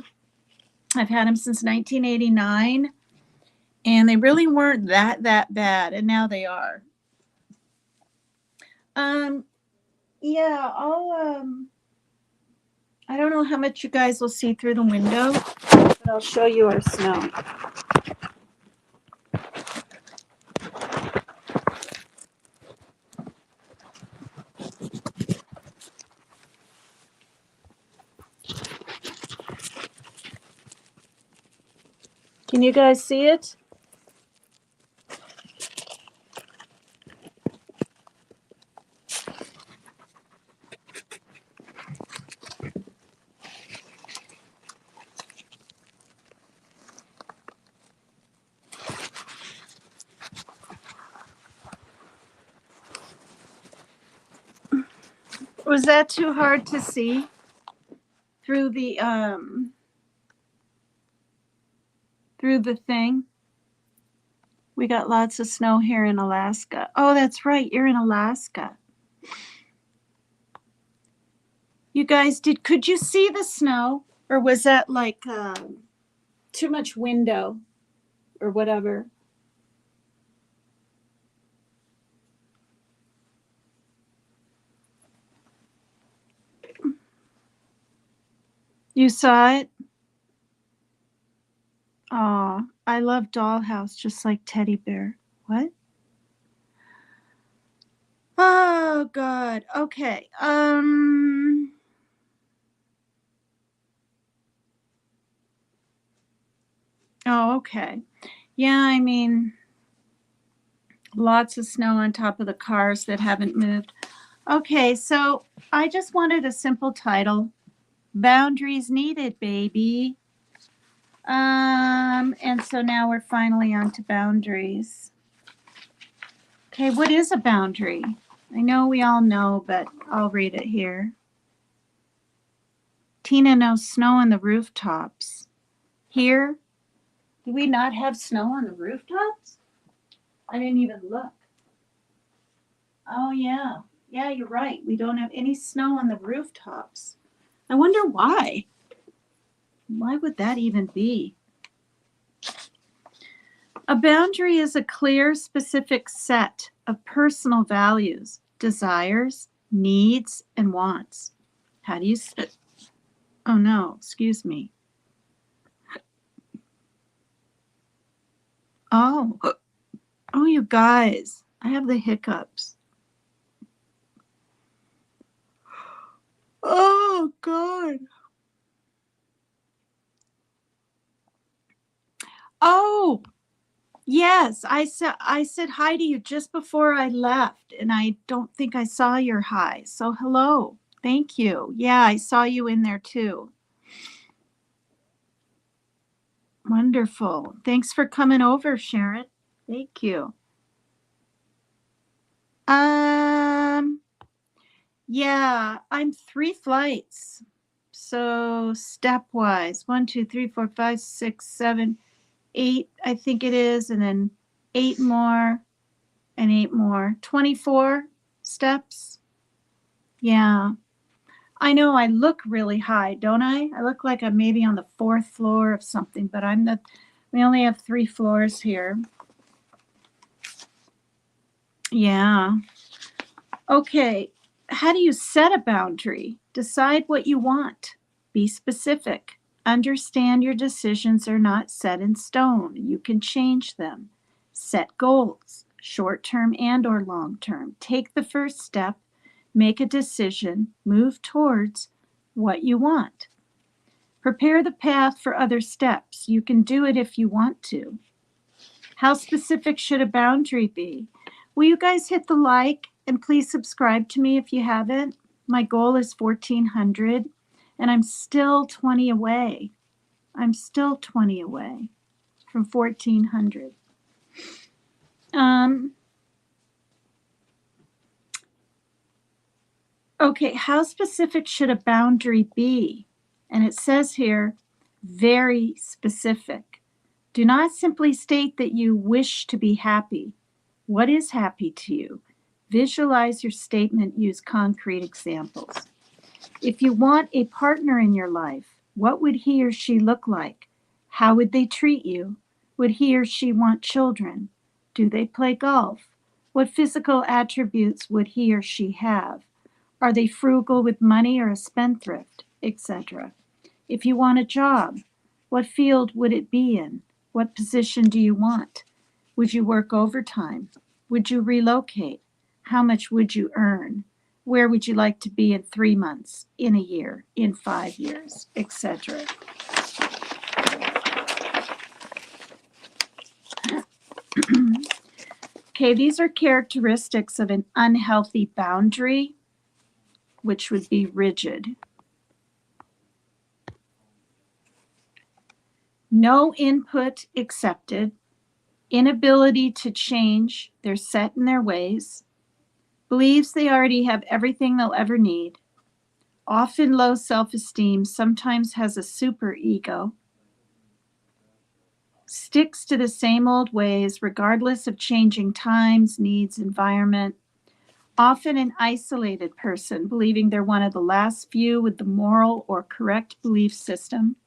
I've had them since 1989, and they really weren't that bad, and now they are. Yeah, I don't know how much you guys will see through the window, but I'll show you our snow. Can you guys see it? Was that too hard to see through the thing? We got lots of snow here in Alaska. Oh, that's right. You're in Alaska. You guys, could you see the snow? Or was that like too much window or whatever? You saw it? Oh, I love Dollhouse just like Teddy Bear. What? Oh God. Okay. Oh, okay. Yeah, I mean, lots of snow on top of the cars that haven't moved. Okay, so I just wanted a simple title. Boundaries needed, baby. And so now we're finally on to boundaries. Okay, what is a boundary? I know we all know, but I'll read it here. Tina knows snow on the rooftops. Here, do we not have snow on the rooftops? I didn't even look. Oh, yeah. Yeah, you're right. We don't have any snow on the rooftops. I wonder why. Why would that even be? A boundary is a clear, specific set of personal values, desires, needs, and wants. How do you set? Oh no, excuse me. Oh, you guys, I have the hiccups. Oh God. Oh, yes, I said hi to you just before I left, and I don't think I saw your hi. So hello. Thank you. Yeah, I saw you in there too. Wonderful. Thanks for coming over, Sharon. Thank you. Yeah, I'm 3 flights. So stepwise, 1, 2, 3, 4, 5, 6, 7, 8, I think it is, and then 8 more and 8 more. 24 steps. Yeah. I know I look really high, don't I? I look like I'm maybe on the 4th floor of something, but we only have 3 floors here. Yeah. Okay. How do you set a boundary? Decide what you want. Be specific. Understand your decisions are not set in stone. You can change them. Set goals, short-term and or long-term. Take the first step. Make a decision. Move towards what you want. Prepare the path for other steps. You can do it if you want to. How specific should a boundary be? Will you guys hit the like and please subscribe to me if you haven't? My goal is 1,400 and I'm still 20 away. I'm still 20 away from 1,400. Okay, how specific should a boundary be? And it says here, very specific. Do not simply state that you wish to be happy. What is happy to you? Visualize your statement, use concrete examples. If you want a partner in your life, what would he or she look like? How would they treat you? Would he or she want children? Do they play golf? What physical attributes would he or she have? Are they frugal with money or a spendthrift, etc.? If you want a job, what field would it be in? What position do you want? Would you work overtime? Would you relocate? How much would you earn? Where would you like to be in 3 months, in a year, in 5 years, etc.? Okay, these are characteristics of an unhealthy boundary, which would be rigid. No input accepted, inability to change, they're set in their ways, believes they already have everything they'll ever need, often low self-esteem, sometimes has a super ego, sticks to the same old ways regardless of changing times, needs, environment, often an isolated person, believing they're one of the last few with the moral or correct belief system,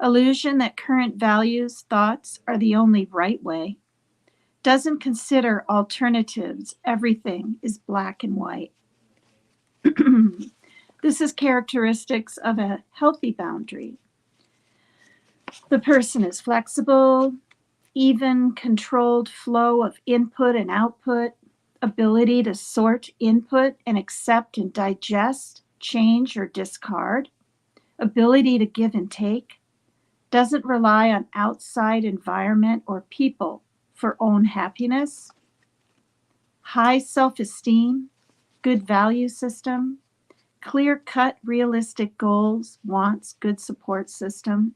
illusion that current values, thoughts are the only right way, doesn't consider alternatives, everything is black and white. This is characteristics of a healthy boundary. The person is flexible, even controlled flow of input and output, ability to sort input and accept and digest, change or discard, ability to give and take, doesn't rely on outside environment or people for own happiness, high self-esteem, good value system, clear-cut realistic goals, wants, good support system,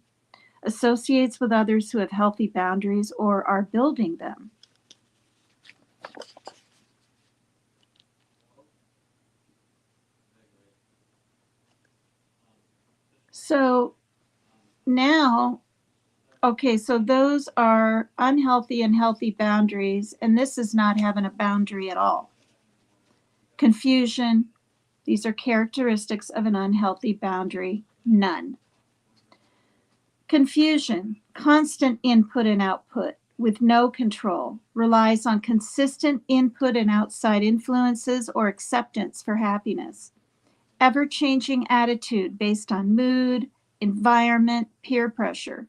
associates with others who have healthy boundaries or are building them. So now, okay, so those are unhealthy and healthy boundaries, and this is not having a boundary at all. Confusion, these are characteristics of an unhealthy boundary, none. Confusion, constant input and output with no control, relies on consistent input and outside influences or acceptance for happiness. Ever-changing attitude based on mood, environment, peer pressure.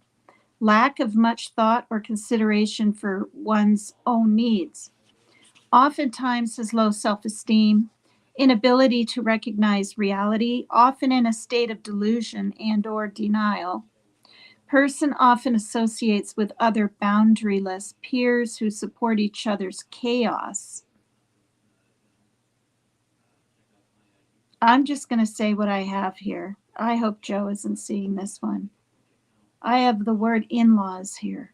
Lack of much thought or consideration for one's own needs. Oftentimes has low self-esteem, inability to recognize reality, often in a state of delusion and or denial. Person often associates with other boundaryless peers who support each other's chaos. I'm just going to say what I have here. I hope Joe isn't seeing this one. I have the word in-laws here.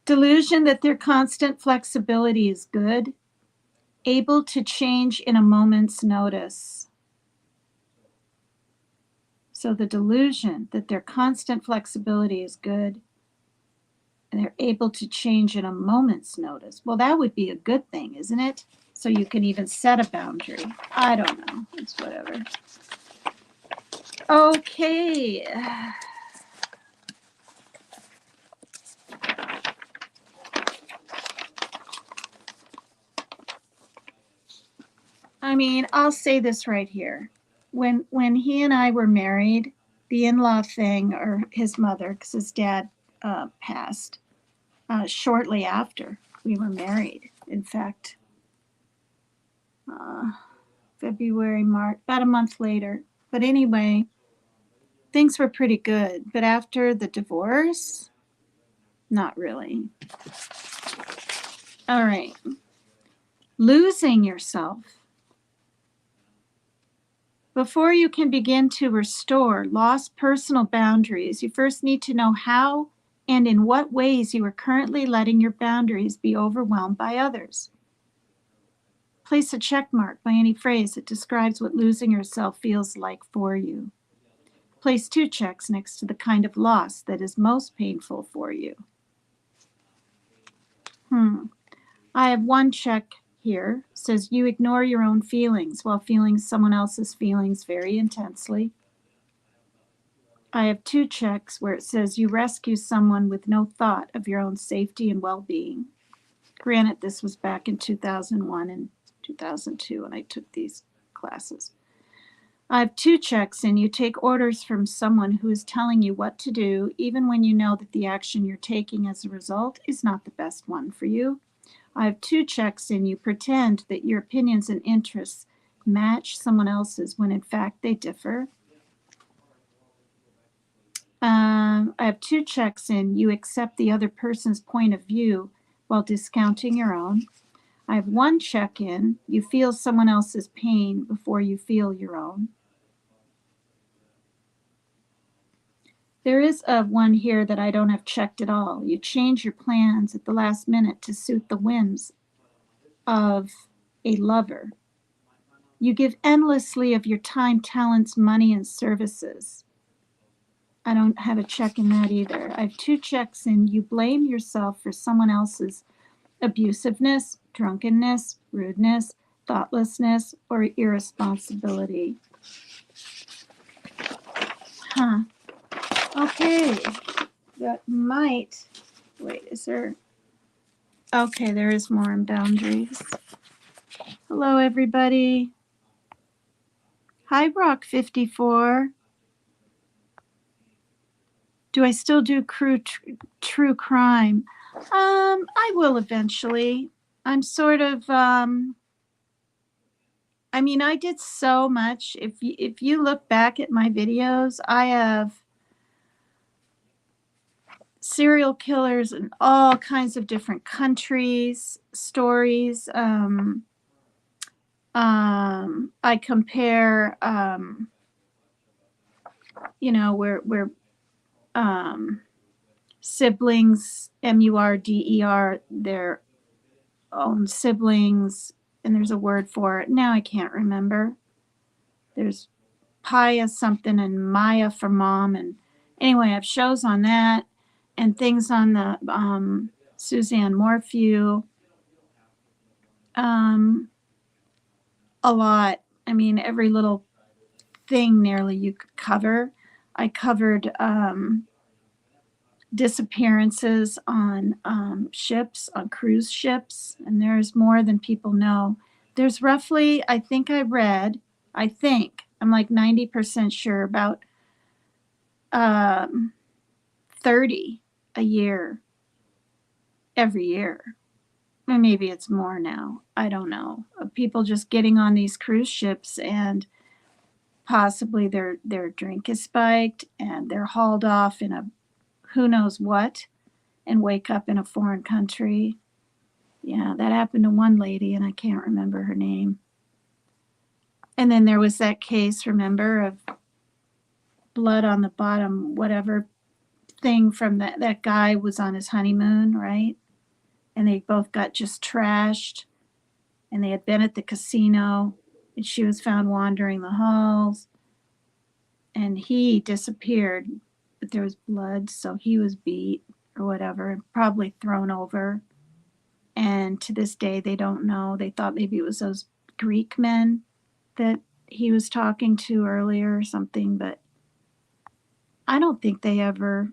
Delusion that their constant flexibility is good, able to change in a moment's notice. So the delusion that their constant flexibility is good and they're able to change in a moment's notice. Well, that would be a good thing, isn't it? So you can even set a boundary. I don't know. It's whatever. Okay. I mean, I'll say this right here. When he and I were married, the in-law thing, or his mother, because his dad passed shortly after we were married. In fact, February, March, about a month later. But anyway, things were pretty good. But after the divorce, not really. All right. Losing yourself. Before you can begin to restore lost personal boundaries, you first need to know how and in what ways you are currently letting your boundaries be overwhelmed by others. Place a check mark by any phrase that describes what losing yourself feels like for you. Place 2 checks next to the kind of loss that is most painful for you. I have 1 check here. It says you ignore your own feelings while feeling someone else's feelings very intensely. I have 2 checks where it says you rescue someone with no thought of your own safety and well-being. Granted, this was back in 2001 and 2002 when I took these classes. I have 2 checks in. You take orders from someone who is telling you what to do, even when you know that the action you're taking as a result is not the best one for you. I have 2 checks in. You pretend that your opinions and interests match someone else's when in fact they differ. I have 2 checks in. You accept the other person's point of view while discounting your own. I have 1 check in. You feel someone else's pain before you feel your own. There is one here that I don't have checked at all. You change your plans at the last minute to suit the whims of a lover. You give endlessly of your time, talents, money, and services. I don't have a check in that either. I have 2 checks in. You blame yourself for someone else's abusiveness, drunkenness, rudeness, thoughtlessness, or irresponsibility. Huh. Okay. That might. Wait, is there? Okay, there is more in boundaries. Hello, everybody. Hi, Rock54. Do I still do true crime? I will eventually. I'm sort of, I mean, I did so much. If you look back at my videos, I have serial killers in all kinds of different countries, stories. I compare, you know, where siblings, MURDER, their own siblings, and there's a word for it. Now I can't remember. There's Paya something and Maya for mom. And anyway, I have shows on that and things on the Suzanne Morphew. A lot. I mean, every little thing nearly you could cover. I covered disappearances on ships, on cruise ships, and there's more than people know. There's roughly, I'm like 90% sure, about 30 a year, every year. Or maybe it's more now. I don't know. People just getting on these cruise ships and possibly their drink is spiked and they're hauled off in a who knows what and wake up in a foreign country. Yeah, that happened to one lady and I can't remember her name. And then there was that case, remember, of blood on the bottom, whatever thing from that guy was on his honeymoon, right? And they both got just trashed and they had been at the casino and she was found wandering the halls and he disappeared, but there was blood, so he was beat or whatever and probably thrown over. And to this day, they don't know. They thought maybe it was those Greek men that he was talking to earlier or something, but I don't think they ever.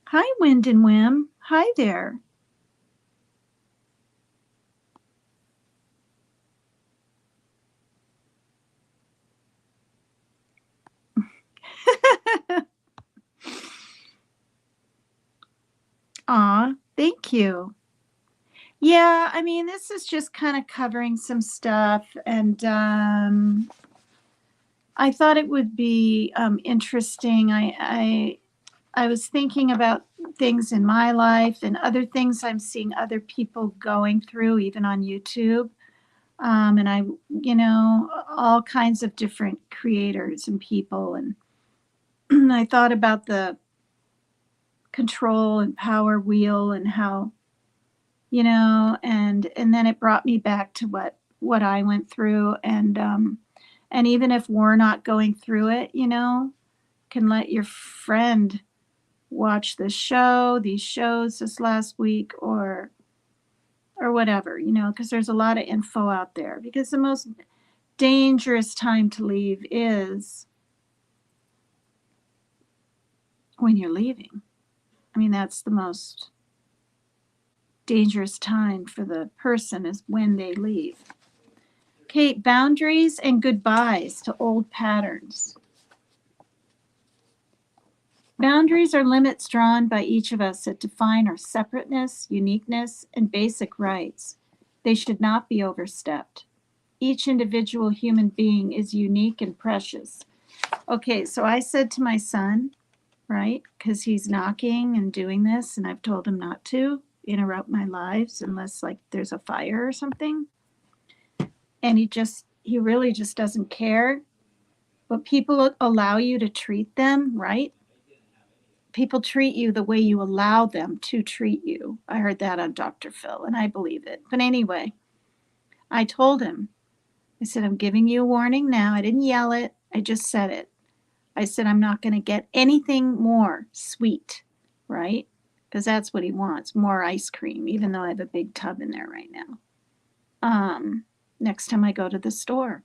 Hi, Wind and Whim. Hi there. Aw, thank you. Yeah, I mean, this is just kind of covering some stuff, and I thought it would be interesting. I was thinking about things in my life and other things I'm seeing other people going through, even on YouTube. And I, you know, all kinds of different creators and people. And I thought about the control and power wheel and how, you know, and then it brought me back to what I went through. And even if we're not going through it, you know, can let your friend watch these shows this last week, or or whatever, because there's a lot of info out there. Because the most dangerous time to leave is when you're leaving. I mean, that's the most dangerous time for the person, is when they leave. Okay, boundaries and goodbyes to old patterns. Boundaries are limits drawn by each of us that define our separateness, uniqueness, and basic rights. They should not be overstepped. Each individual human being is unique and precious. Okay, so I said to my son, right, because he's knocking and doing this, and I've told him not to interrupt my lives unless like there's a fire or something. And he really just doesn't care. But people allow you to treat them, right? People treat you the way you allow them to treat you. I heard that on Dr. Phil, and I believe it. But anyway, I told him, I said, I'm giving you a warning now. I didn't yell it. I just said it. I said, I'm not going to get anything more sweet, right? Because that's what he wants, more ice cream, even though I have a big tub in there right now. Next time I go to the store.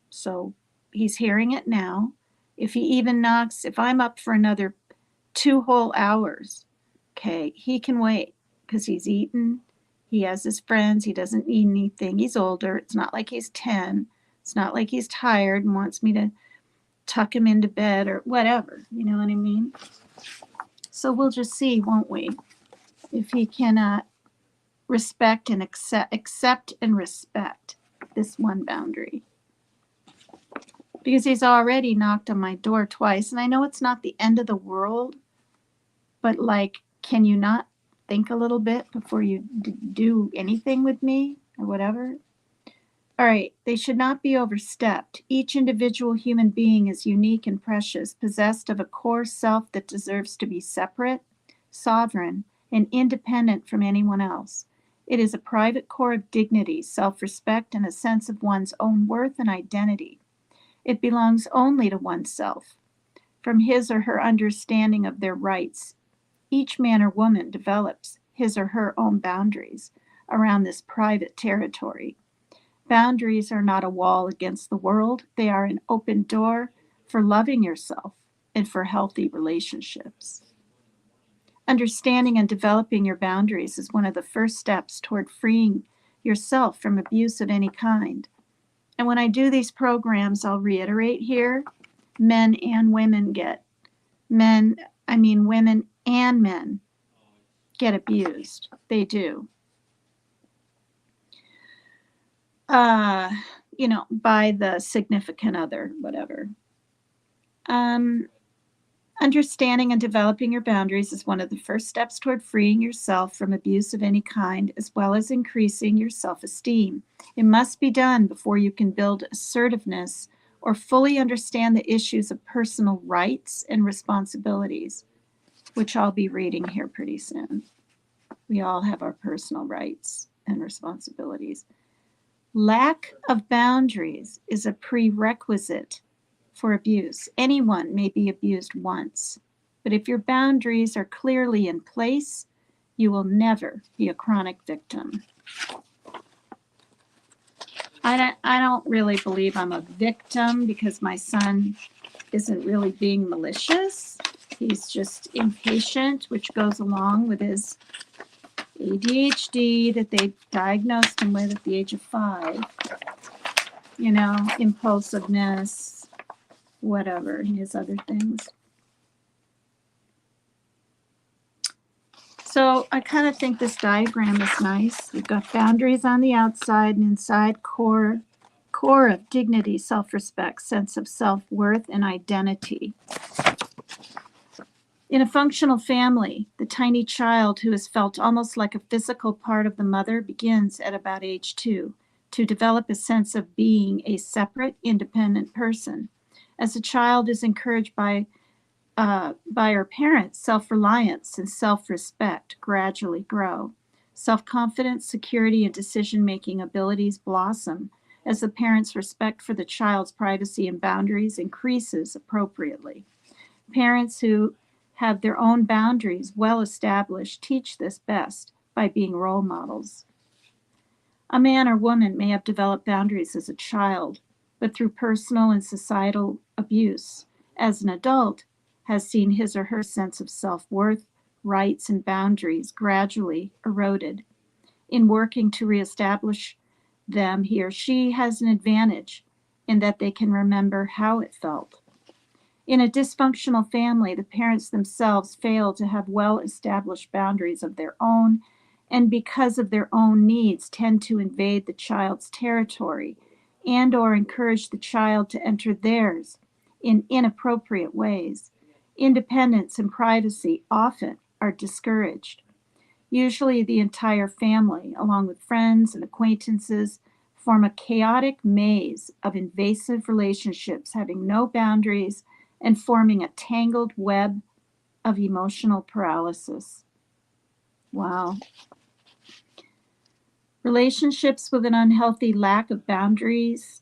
So he's hearing it now. If he even knocks, if I'm up for another 2 whole hours, okay, he can wait because he's eaten. He has his friends. He doesn't need anything. He's older. It's not like he's 10. It's not like he's tired and wants me to tuck him into bed or whatever. You know what I mean? So we'll just see, won't we? If he cannot respect and accept and respect this one boundary. Because he's already knocked on my door twice. And I know it's not the end of the world. But like, can you not think a little bit before you do anything with me or whatever? All right, they should not be overstepped. Each individual human being is unique and precious, possessed of a core self that deserves to be separate, sovereign, and independent from anyone else. It is a private core of dignity, self-respect, and a sense of one's own worth and identity. It belongs only to oneself. From his or her understanding of their rights, each man or woman develops his or her own boundaries around this private territory. Boundaries are not a wall against the world. They are an open door for loving yourself and for healthy relationships. Understanding and developing your boundaries is one of the first steps toward freeing yourself from abuse of any kind. And when I do these programs, I'll reiterate here, men and women women and men get abused. They do. By the significant other, whatever. Understanding and developing your boundaries is one of the first steps toward freeing yourself from abuse of any kind, as well as increasing your self-esteem. It must be done before you can build assertiveness or fully understand the issues of personal rights and responsibilities, which I'll be reading here pretty soon. We all have our personal rights and responsibilities. Lack of boundaries is a prerequisite for abuse. Anyone may be abused once, but if your boundaries are clearly in place, you will never be a chronic victim. I don't really believe I'm a victim because my son isn't really being malicious. He's just impatient, which goes along with his ADHD that they diagnosed him with at the age of 5. Impulsiveness, whatever, and his other things. So I kind of think this diagram is nice. We've got boundaries on the outside and inside, core of dignity, self-respect, sense of self-worth, and identity. In a functional family, the tiny child who is felt almost like a physical part of the mother begins at about age 2 to develop a sense of being a separate, independent person. As a child is encouraged by her parents, self-reliance and self-respect gradually grow. Self-confidence, security, and decision-making abilities blossom as the parents' respect for the child's privacy and boundaries increases appropriately. Parents who have their own boundaries well established teach this best by being role models. A man or woman may have developed boundaries as a child, but through personal and societal abuse, as an adult, has seen his or her sense of self-worth, rights, and boundaries gradually eroded. In working to reestablish them, he or she has an advantage in that they can remember how it felt. In a dysfunctional family, the parents themselves fail to have well-established boundaries of their own, and because of their own needs, tend to invade the child's territory and or encourage the child to enter theirs in inappropriate ways. Independence and privacy often are discouraged. Usually the entire family, along with friends and acquaintances, form a chaotic maze of invasive relationships having no boundaries and forming a tangled web of emotional paralysis. Wow. Relationships with an unhealthy lack of boundaries.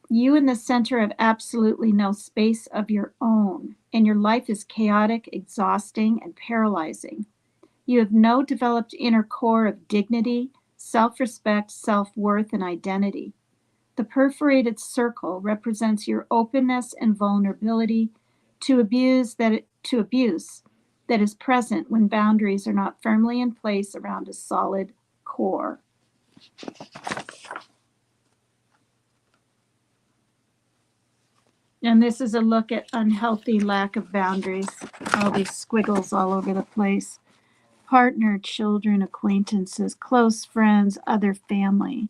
You in the center have absolutely no space of your own, and your life is chaotic, exhausting, and paralyzing. You have no developed inner core of dignity, self-respect, self-worth, and identity. The perforated circle represents your openness and vulnerability to abuse that is present when boundaries are not firmly in place around a solid core. And this is a look at unhealthy lack of boundaries. All these squiggles all over the place. Partner, children, acquaintances, close friends, other family.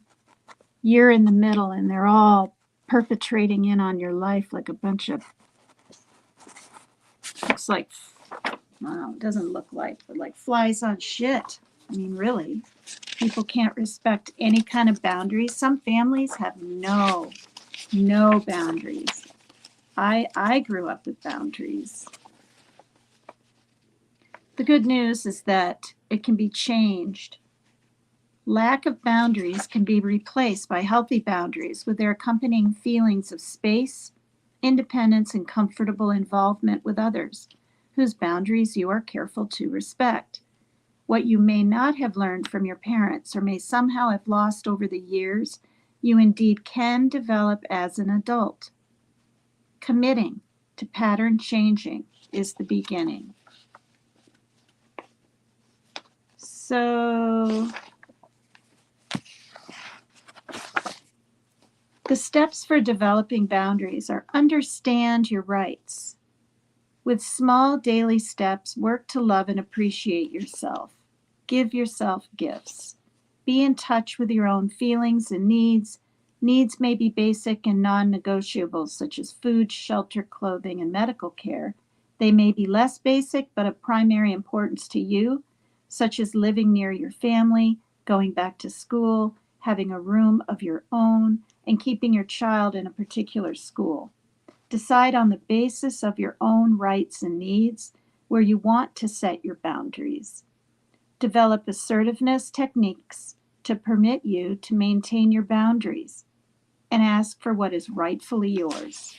You're in the middle and they're all perpetrating in on your life like a bunch of, looks like, well, it doesn't look like, but like flies on shit. I mean, really, people can't respect any kind of boundaries. Some families have no boundaries. I grew up with boundaries. The good news is that it can be changed. Lack of boundaries can be replaced by healthy boundaries with their accompanying feelings of space, independence, and comfortable involvement with others, whose boundaries you are careful to respect. What you may not have learned from your parents or may somehow have lost over the years, you indeed can develop as an adult. Committing to pattern changing is the beginning. So, the steps for developing boundaries are understand your rights. With small daily steps, work to love and appreciate yourself. Give yourself gifts. Be in touch with your own feelings and needs. Needs may be basic and non-negotiables, such as food, shelter, clothing, and medical care. They may be less basic, but of primary importance to you, such as living near your family, going back to school, having a room of your own, and keeping your child in a particular school. Decide on the basis of your own rights and needs where you want to set your boundaries. Develop assertiveness techniques to permit you to maintain your boundaries and ask for what is rightfully yours.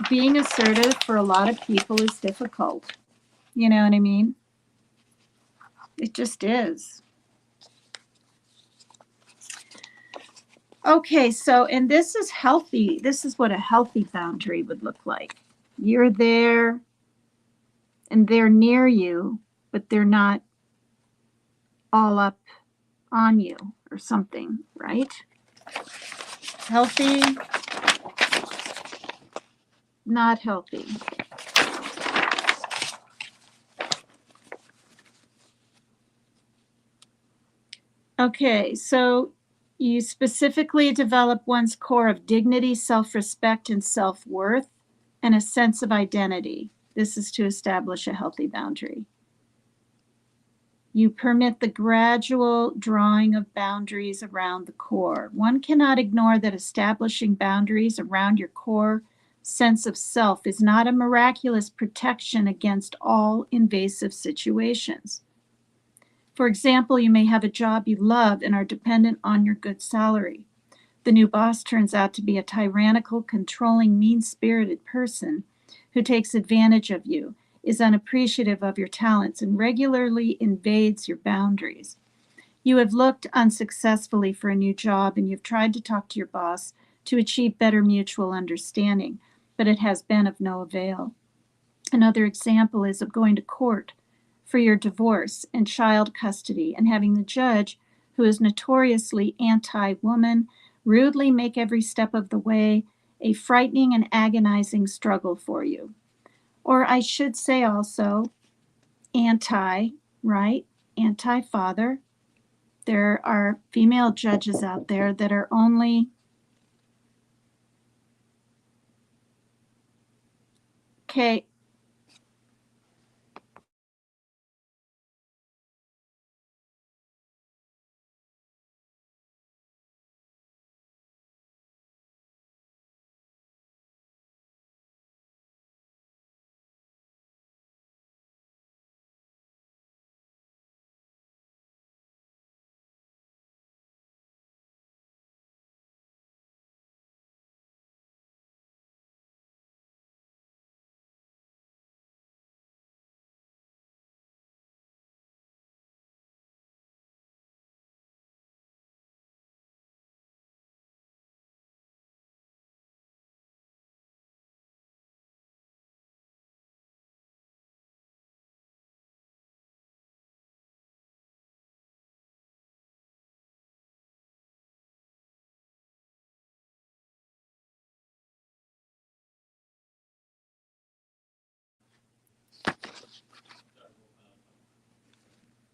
Being assertive for a lot of people is difficult. You know what I mean? It just is. Okay, so, and this is healthy. This is what a healthy boundary would look like. You're there and they're near you, but they're not all up on you or something, right? Healthy, not healthy. Okay, so you specifically develop one's core of dignity, self-respect, and self-worth, and a sense of identity. This is to establish a healthy boundary. You permit the gradual drawing of boundaries around the core. One cannot ignore that establishing boundaries around your core sense of self is not a miraculous protection against all invasive situations. For example, you may have a job you love and are dependent on your good salary. The new boss turns out to be a tyrannical, controlling, mean-spirited person who takes advantage of you. is unappreciative of your talents and regularly invades your boundaries. You have looked unsuccessfully for a new job and you've tried to talk to your boss to achieve better mutual understanding, but it has been of no avail. Another example is of going to court for your divorce and child custody and having the judge, who is notoriously anti-woman, rudely make every step of the way a frightening and agonizing struggle for you. Or I should say also right? Anti-father. There are female judges out there that are only okay.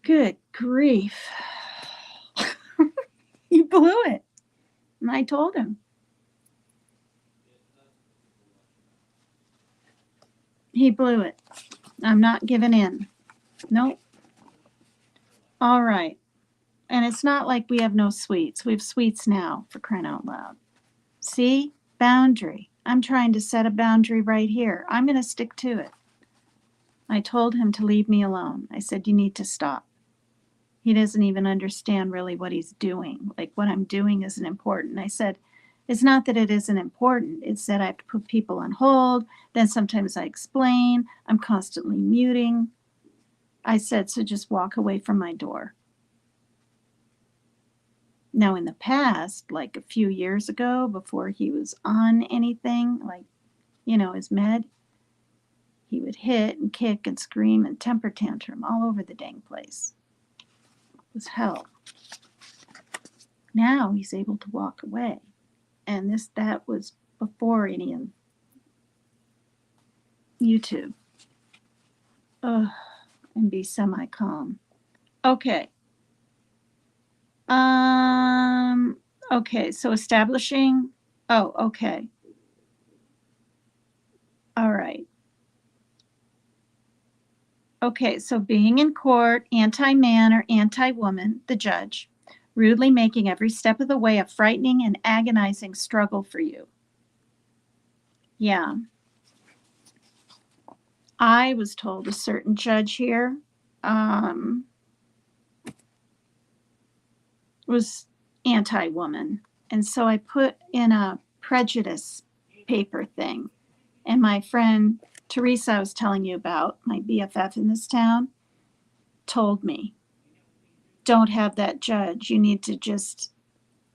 Good grief. He blew it. And I told him. He blew it. I'm not giving in. Nope. All right. And it's not like we have no sweets. We have sweets now, for crying out loud. See? Boundary. I'm trying to set a boundary right here. I'm going to stick to it. I told him to leave me alone. I said, you need to stop. He doesn't even understand really what he's doing. Like, what I'm doing isn't important. I said, it's not that it isn't important. It's that I have to put people on hold. Then sometimes I explain. I'm constantly muting. I said, so just walk away from my door. Now, in the past, like a few years ago, before he was on anything, like, his med, he would hit and kick and scream and temper tantrum all over the dang place. It was hell. Now he's able to walk away. And that was before any of YouTube. Ugh, and be semi-calm. Okay. Okay, so establishing. Oh, okay. All right. Okay, so being in court, anti-man or anti-woman, the judge, rudely making every step of the way a frightening and agonizing struggle for you. Yeah. I was told a certain judge here was anti-woman. And so I put in a prejudice paper thing. And my friend Teresa, I was telling you about, my BFF in this town, told me, don't have that judge. You need to just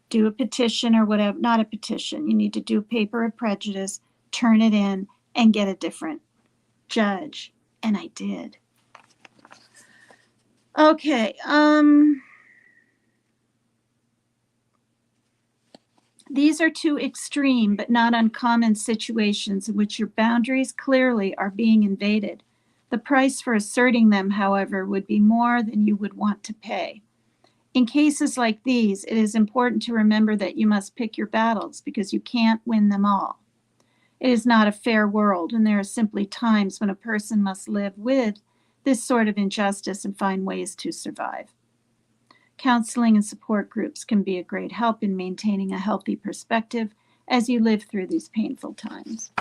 do a petition or whatever. Not a petition. You need to do a paper of prejudice, turn it in, and get a different judge. And I did. Okay. These are two extreme but not uncommon situations in which your boundaries clearly are being invaded. The price for asserting them, however, would be more than you would want to pay. In cases like these, it is important to remember that you must pick your battles because you can't win them all. It is not a fair world, and there are simply times when a person must live with this sort of injustice and find ways to survive. Counseling and support groups can be a great help in maintaining a healthy perspective as you live through these painful times.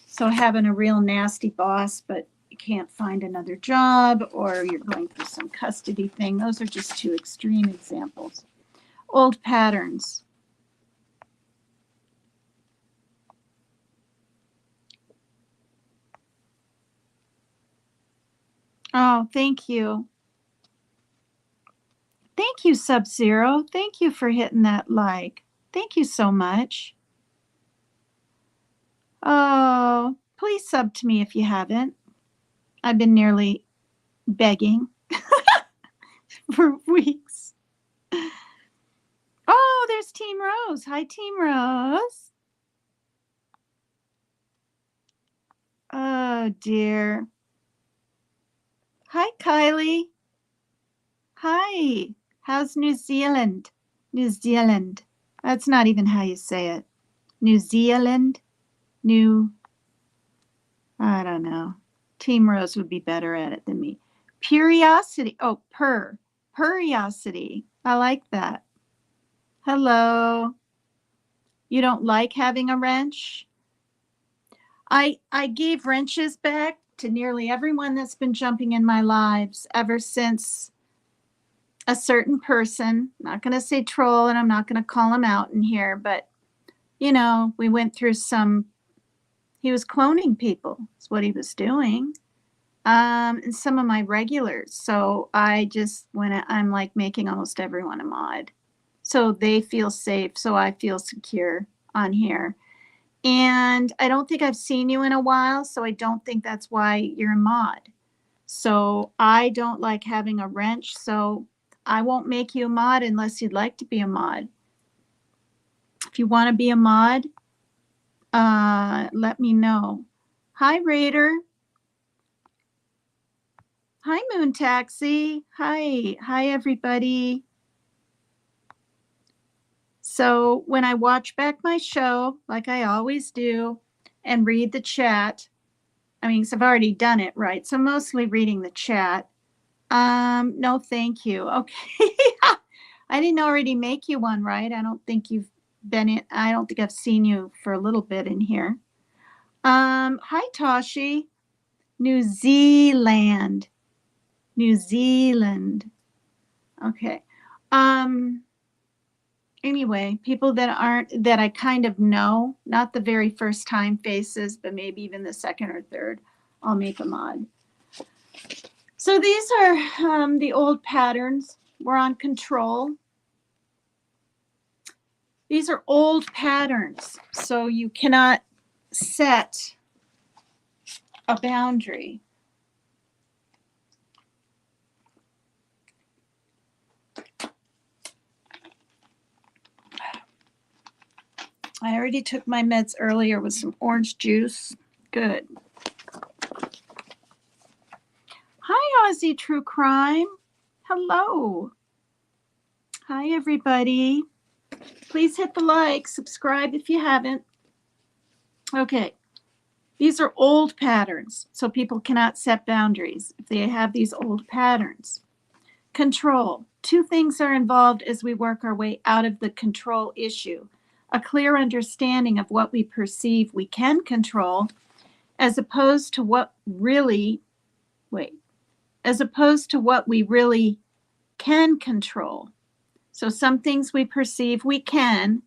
So having a real nasty boss, but you can't find another job, or you're going through some custody thing, those are just two extreme examples. Old patterns. Oh, thank you. Thank you, Sub-Zero. Thank you for hitting that like. Thank you so much. Oh, please sub to me if you haven't. I've been nearly begging for weeks. Oh, there's Team Rose. Hi, Team Rose. Oh, dear. Hi, Kylie. Hi. How's New Zealand? New Zealand. That's not even how you say it. New Zealand? I don't know. Team Rose would be better at it than me. Curiosity. Oh, Curiosity. I like that. Hello. You don't like having a wrench? I gave wrenches back to nearly everyone that's been jumping in my lives ever since a certain person, I'm not going to say troll, and I'm not going to call him out in here, but we went through he was cloning people. That's what he was doing. And some of my regulars. So I'm like making almost everyone a mod. So they feel safe. So I feel secure on here. And I don't think I've seen you in a while. So I don't think that's why you're a mod. So I don't like having a wrench. So I won't make you a mod unless you'd like to be a mod. If you want to be a mod, let me know. Hi, Raider. Hi, Moon Taxi. Hi, everybody. So when I watch back my show, like I always do, and read the chat, because I've already done it, right? So mostly reading the chat. No, thank you. Okay. I didn't already make you one, right? I don't think you've been in. I don't think I've seen you for a little bit in here. Hi, Toshi. New Zealand. New Zealand. Okay. Anyway, people that I kind of know, not the very first time faces, but maybe even the second or third, I'll make a mod. So these are the old patterns. We're on control. These are old patterns, so you cannot set a boundary. I already took my meds earlier with some orange juice. Good. Hi, Aussie True Crime. Hello. Hi, everybody. Please hit the like, subscribe if you haven't. Okay. These are old patterns, so people cannot set boundaries if they have these old patterns. Control. Two things are involved as we work our way out of the control issue. A clear understanding of what we perceive we can control, as opposed to what we really can control. So some things we perceive we can,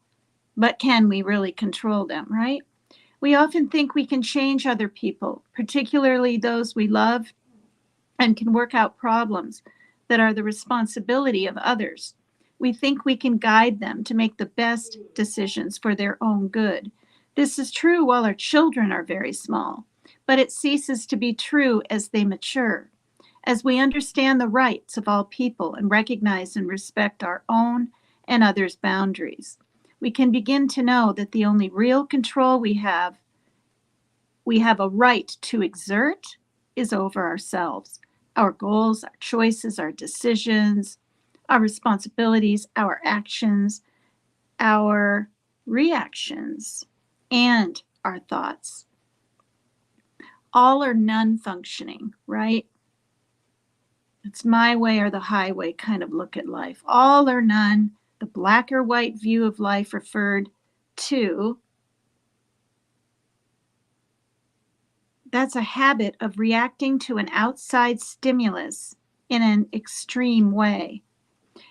but can we really control them, right? We often think we can change other people, particularly those we love, and can work out problems that are the responsibility of others. We think we can guide them to make the best decisions for their own good. This is true while our children are very small, but it ceases to be true as they mature. As we understand the rights of all people and recognize and respect our own and others' boundaries, we can begin to know that the only real control we have a right to exert is over ourselves, our goals, our choices, our decisions, our responsibilities, our actions, our reactions, and our thoughts. All or none functioning, right? It's my way or the highway kind of look at life. All or none, the black or white view of life referred to. That's a habit of reacting to an outside stimulus in an extreme way.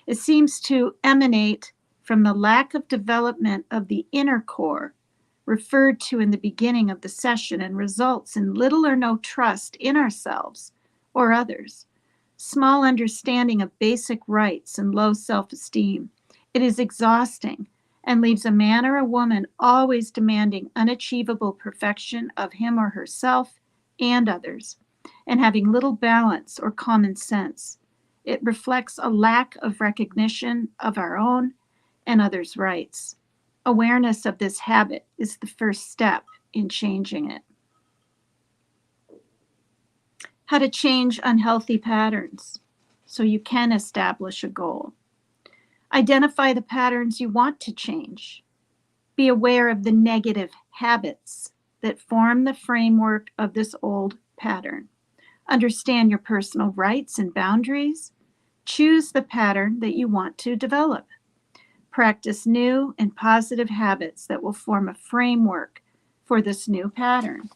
It seems to emanate from the lack of development of the inner core referred to in the beginning of the session and results in little or no trust in ourselves or others. Small understanding of basic rights and low self-esteem. It is exhausting and leaves a man or a woman always demanding unachievable perfection of him or herself and others, and having little balance or common sense. It reflects a lack of recognition of our own and others' rights. Awareness of this habit is the first step in changing it. How to change unhealthy patterns so you can establish a goal. Identify the patterns you want to change. Be aware of the negative habits that form the framework of this old pattern. Understand your personal rights and boundaries. Choose the pattern that you want to develop. Practice new and positive habits that will form a framework for this new pattern.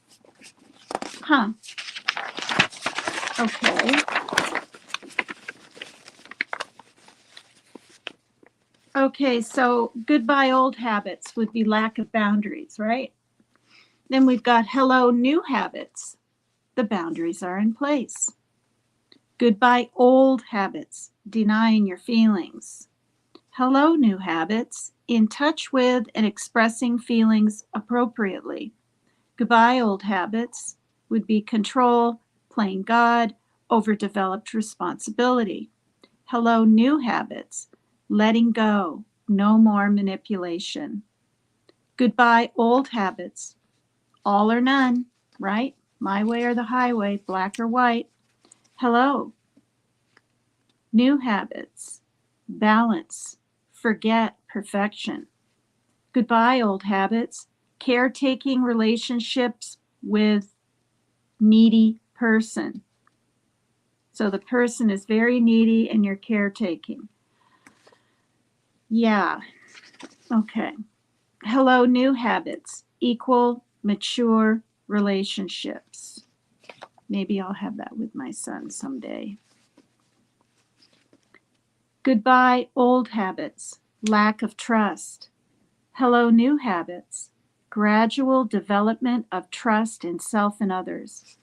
Okay. Okay, so goodbye old habits would be lack of boundaries, right? Then we've got hello new habits. The boundaries are in place. Goodbye old habits, denying your feelings. Hello new habits, in touch with and expressing feelings appropriately. Goodbye old habits would be control, playing God, overdeveloped responsibility. Hello new habits, letting go, no more manipulation. Goodbye old habits, all or none, right? My way or the highway, black or white. Hello. New habits, balance, forget perfection. Goodbye old habits, caretaking relationships with needy person. So the person is very needy and you're caretaking. Yeah. Okay. Hello, new habits, equal, mature relationships. Maybe I'll have that with my son someday. Goodbye, old habits, lack of trust. Hello, new habits, gradual development of trust in self and others.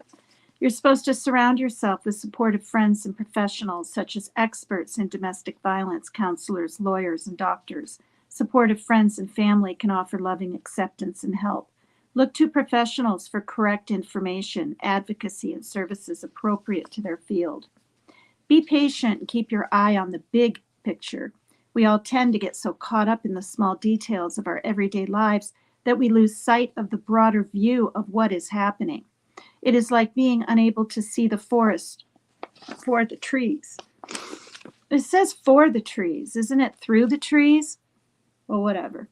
You're supposed to surround yourself with supportive friends and professionals such as experts in domestic violence, counselors, lawyers, and doctors. Supportive friends and family can offer loving acceptance and help. Look to professionals for correct information, advocacy, and services appropriate to their field. Be patient and keep your eye on the big picture. We all tend to get so caught up in the small details of our everyday lives that we lose sight of the broader view of what is happening. It is like being unable to see the forest for the trees. It says for the trees, isn't it through the trees? Well, whatever.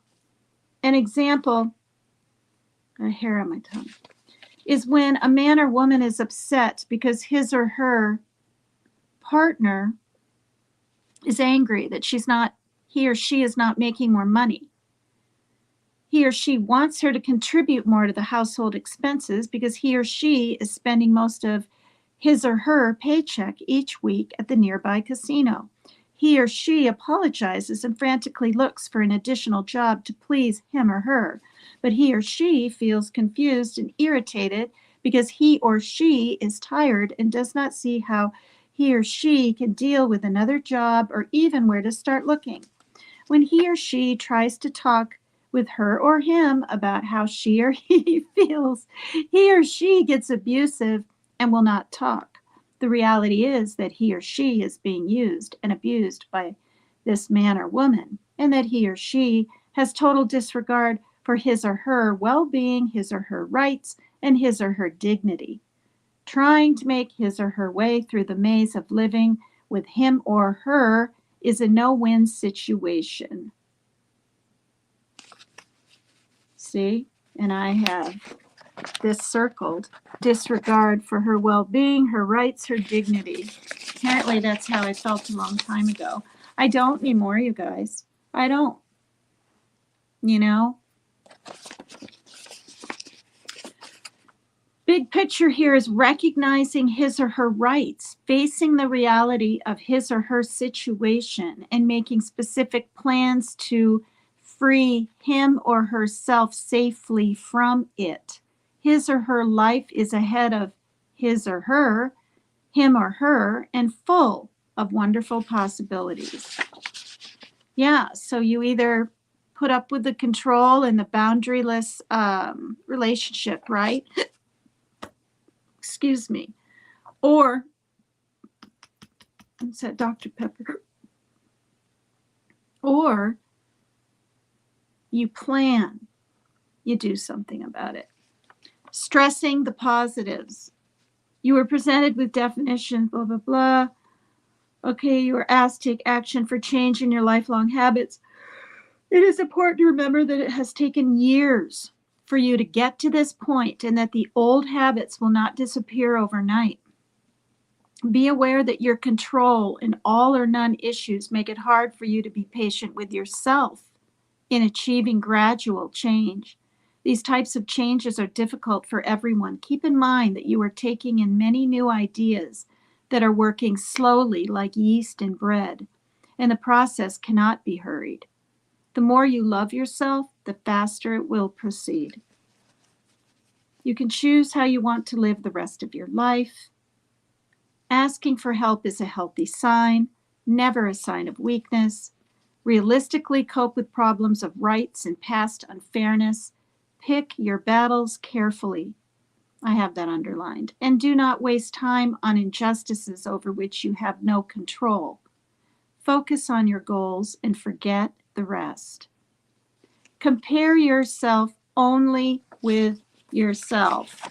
An example, a hair on my tongue, is when a man or woman is upset because his or her partner is angry that he or she is not making more money. He or she wants her to contribute more to the household expenses because he or she is spending most of his or her paycheck each week at the nearby casino. He or she apologizes and frantically looks for an additional job to please him or her, but he or she feels confused and irritated because he or she is tired and does not see how he or she can deal with another job or even where to start looking. When he or she tries to talk with her or him about how she or he feels, he or she gets abusive and will not talk. The reality is that he or she is being used and abused by this man or woman, and that he or she has total disregard for his or her well-being, his or her rights, and his or her dignity. Trying to make his or her way through the maze of living with him or her is a no-win situation. See, and I have this circled, disregard for her well-being, her rights, her dignity. Apparently that's how I felt a long time ago. I don't anymore, you guys. I don't. You know? Big picture here is recognizing his or her rights, facing the reality of his or her situation, and making specific plans to free him or herself safely from it. His or her life is ahead of his or her, him or her, and full of wonderful possibilities. Yeah, so you either put up with the control and the boundaryless relationship, right? Excuse me. Or, what's that, Dr. Pepper? Or you plan, you do something about it. Stressing the positives. You were presented with definitions, blah, blah, blah. Okay, you were asked to take action for change in your lifelong habits. It is important to remember that it has taken years for you to get to this point and that the old habits will not disappear overnight. Be aware that your control and all or none issues make it hard for you to be patient with yourself in achieving gradual change. These types of changes are difficult for everyone. Keep in mind that you are taking in many new ideas that are working slowly like yeast in bread, and the process cannot be hurried. The more you love yourself, the faster it will proceed. You can choose how you want to live the rest of your life. Asking for help is a healthy sign, never a sign of weakness. Realistically cope with problems of rights and past unfairness. Pick your battles carefully. I have that underlined. And do not waste time on injustices over which you have no control. Focus on your goals and forget the rest. Compare yourself only with yourself.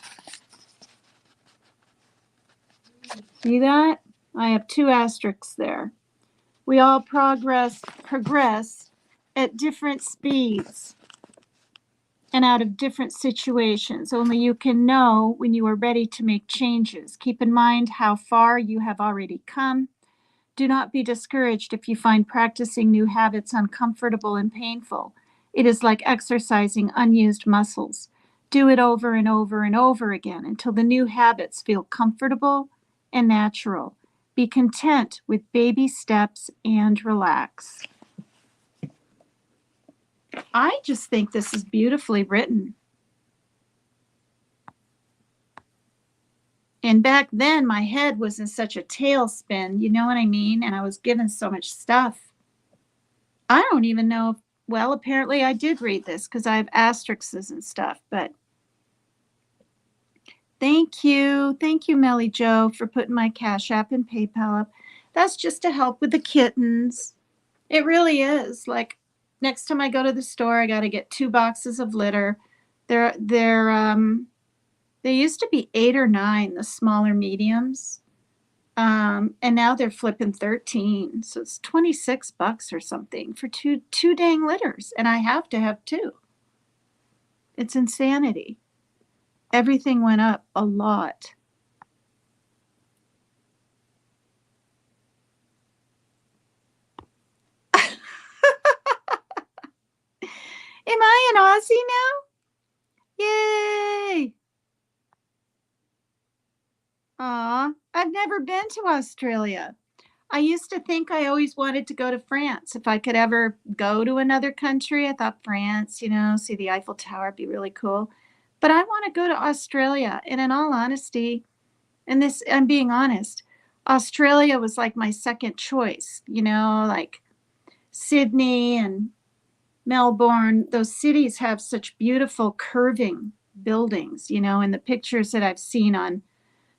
See that? I have 2 asterisks there. We all progress at different speeds and out of different situations. Only you can know when you are ready to make changes. Keep in mind how far you have already come. Do not be discouraged if you find practicing new habits uncomfortable and painful. It is like exercising unused muscles. Do it over and over and over again until the new habits feel comfortable and natural. Be content with baby steps and relax. I just think this is beautifully written. And back then, my head was in such a tailspin, you know what I mean? And I was given so much stuff. I don't even know if, well, apparently I did read this because I have asterisks and stuff, but thank you. Thank you, Melly Joe, for putting my Cash App and PayPal up. That's just to help with the kittens. It really is. Like, next time I go to the store, I got to get 2 boxes of litter. They used to be 8 or 9, the smaller mediums. And now they're flipping 13. So it's $26 or something for two dang litters. And I have to have 2. It's insanity. Everything went up a lot. Am I an Aussie now? Yay! Aw, I've never been to Australia. I used to think I always wanted to go to France. If I could ever go to another country, I thought France, you know, see the Eiffel Tower would be really cool. But I want to go to Australia. And in all honesty, and this, I'm being honest, Australia was like my second choice, you know, like Sydney and Melbourne. Those cities have such beautiful curving buildings, you know, in the pictures that I've seen on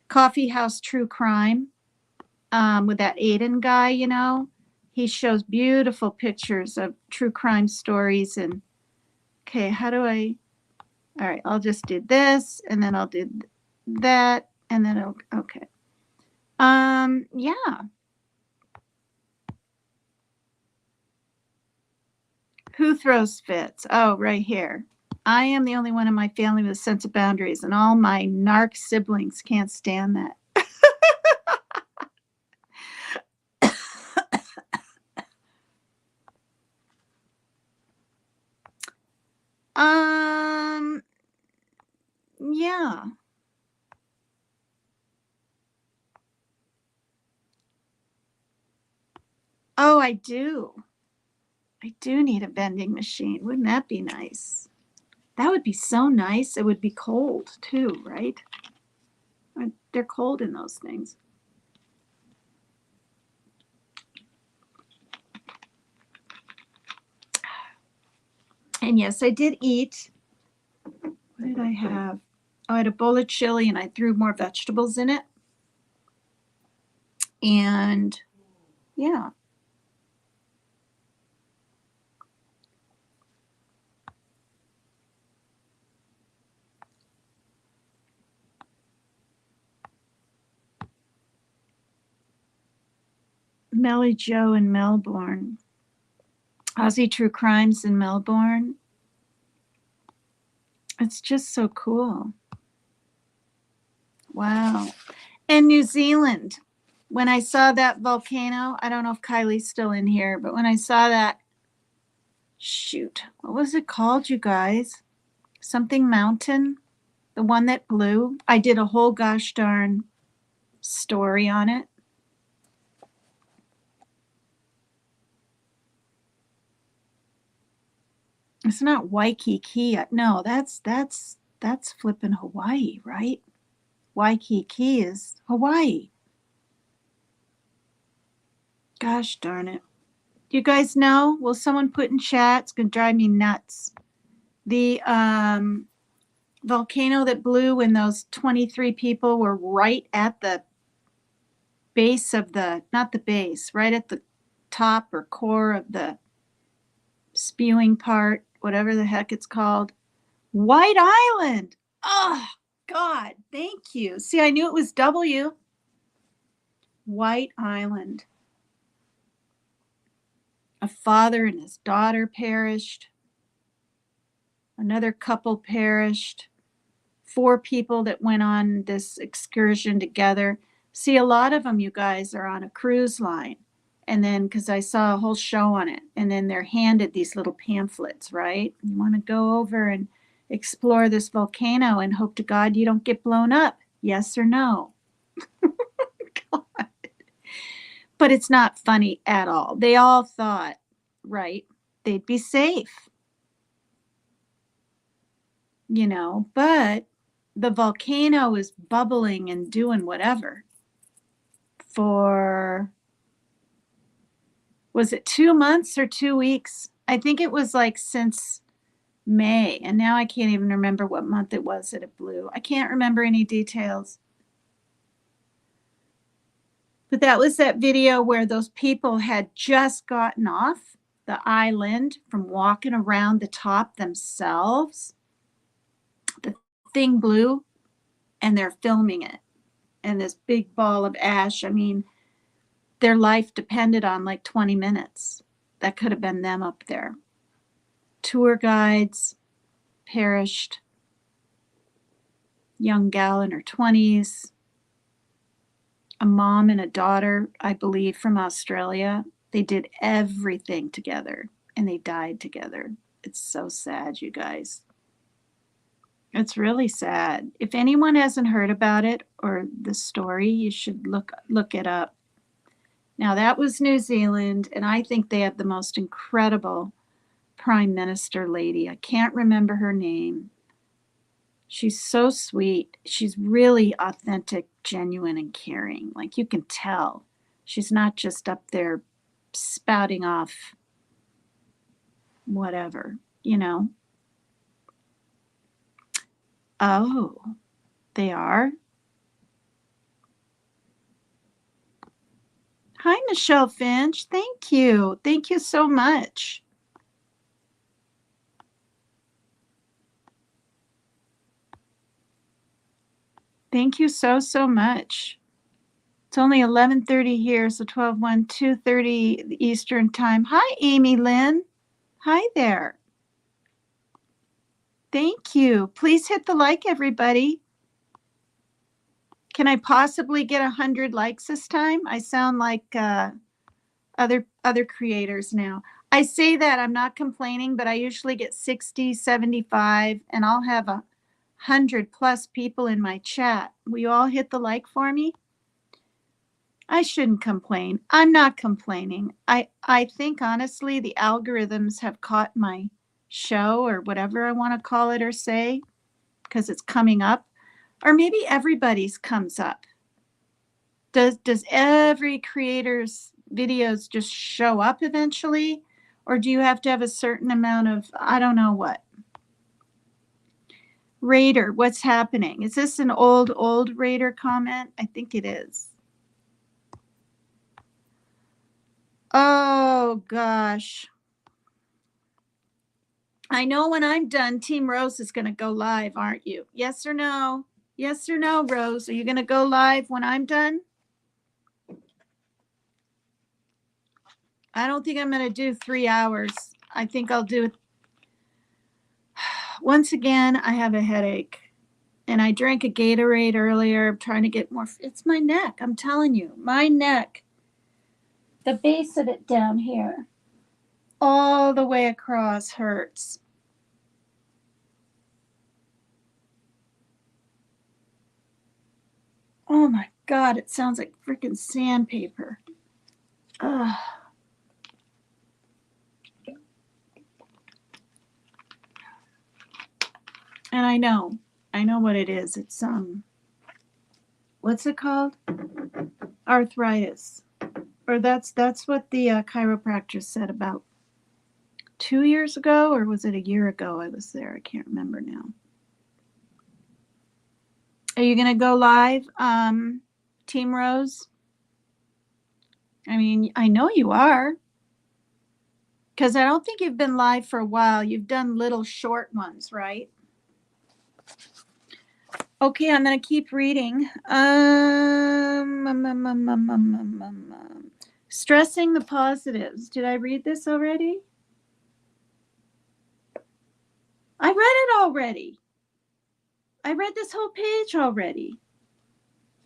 Coffee House True Crime, with that Aiden guy, you know, he shows beautiful pictures of true crime stories. And okay, how do I, all right, I'll just do this and then I'll do that and then okay. Yeah. Who throws fits? Oh, right here. I am the only one in my family with a sense of boundaries, and all my narc siblings can't stand that. Yeah. Oh, I do. I do need a vending machine. Wouldn't that be nice? That would be so nice. It would be cold too, right? They're cold in those things. And yes, I did eat. What did I have? Oh, I had a bowl of chili and I threw more vegetables in it. And yeah. Melly Joe in Melbourne. Aussie True Crimes in Melbourne. It's just so cool. Wow. And New Zealand. When I saw that volcano, I don't know if Kylie's still in here, but when I saw that, shoot, what was it called, you guys? Something Mountain, the one that blew. I did a whole gosh darn story on it. It's not Waikiki. No, that's flipping Hawaii, right? Waikiki is Hawaii. Gosh darn it. You guys know? Will someone put in chat? It's going to drive me nuts. The volcano that blew when those 23 people were right at the base of the, not the base, right at the top or core of the spewing part, whatever the heck it's called. White Island. Oh, God, thank you. See, I knew it was W. White Island. A father and his daughter perished. Another couple perished. 4 people that went on this excursion together. See, a lot of them, you guys, are on a cruise line. And then, because I saw a whole show on it, and then they're handed these little pamphlets, right? You want to go over and explore this volcano and hope to God you don't get blown up. Yes or no? God. But it's not funny at all. They all thought, right, they'd be safe. You know, but the volcano is bubbling and doing whatever for, was it 2 months or 2 weeks? I think it was like since May, and now I can't even remember what month it was that it blew. I can't remember any details. But that was that video where those people had just gotten off the island from walking around the top themselves. The thing blew and they're filming it. And this big ball of ash, I mean, their life depended on like 20 minutes. That could have been them up there. Tour guides perished. Young gal in her 20s. A mom and a daughter, I believe, from Australia. They did everything together and they died together. It's so sad, you guys. It's really sad. If anyone hasn't heard about it or the story, you should look it up. Now, that was New Zealand, and I think they have the most incredible prime minister lady. I can't remember her name. She's so sweet. She's really authentic, genuine, and caring. Like, you can tell. She's not just up there spouting off whatever, you know. Oh, they are? Hi, Michelle Finch. Thank you. Thank you so much. Thank you so, so much. It's only 11:30 here, so 12:01, 2:30 Eastern time. Hi, Amy Lynn. Hi there. Thank you. Please hit the like, everybody. Can I possibly get 100 likes this time? I sound like other creators now. I say that, I'm not complaining, but I usually get 60, 75, and I'll have 100+ people in my chat. Will you all hit the like for me? I shouldn't complain. I'm not complaining. I think, honestly, the algorithms have caught my show, or whatever I want to call it or say, because it's coming up. Or maybe everybody's comes up. Does every creator's videos just show up eventually? Or do you have to have a certain amount of, I don't know what? Raider, what's happening? Is this an old Raider comment? I think it is. Oh, gosh. I know when I'm done, Team Rose is going to go live, aren't you? Yes or no? Yes or no, Rose? Are you going to go live when I'm done? I don't think I'm going to do 3 hours. I think I'll do it. Once again, I have a headache. And I drank a Gatorade earlier. I'm trying to get more. It's my neck. I'm telling you. My neck. The base of it down here. All the way across hurts. Oh my God. It sounds like freaking sandpaper. Ugh. And I know what it is. It's what's it called? Arthritis. Or that's what the chiropractor said about 2 years ago, or was it a year ago I was there? I can't remember now. Are you gonna go live, Team Rose? I mean, I know you are, because I don't think you've been live for a while. You've done little short ones, right? Okay, I'm gonna keep reading. Stressing the positives. Did I read this already? I read it already. I read this whole page already.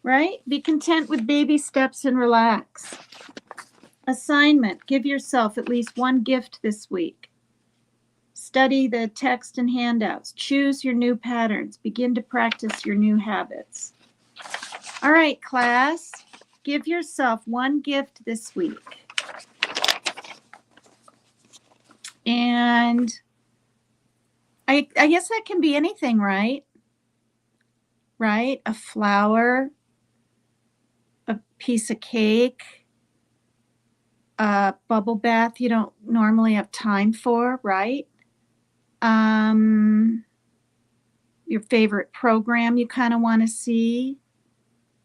Right? Be content with baby steps and relax. Assignment. Give yourself at least one gift this week. Study the text and handouts. Choose your new patterns. Begin to practice your new habits. All right, class. Give yourself one gift this week. And I guess that can be anything, right? Right? A flower, a piece of cake, a bubble bath you don't normally have time for, right? Your favorite program you kind of want to see,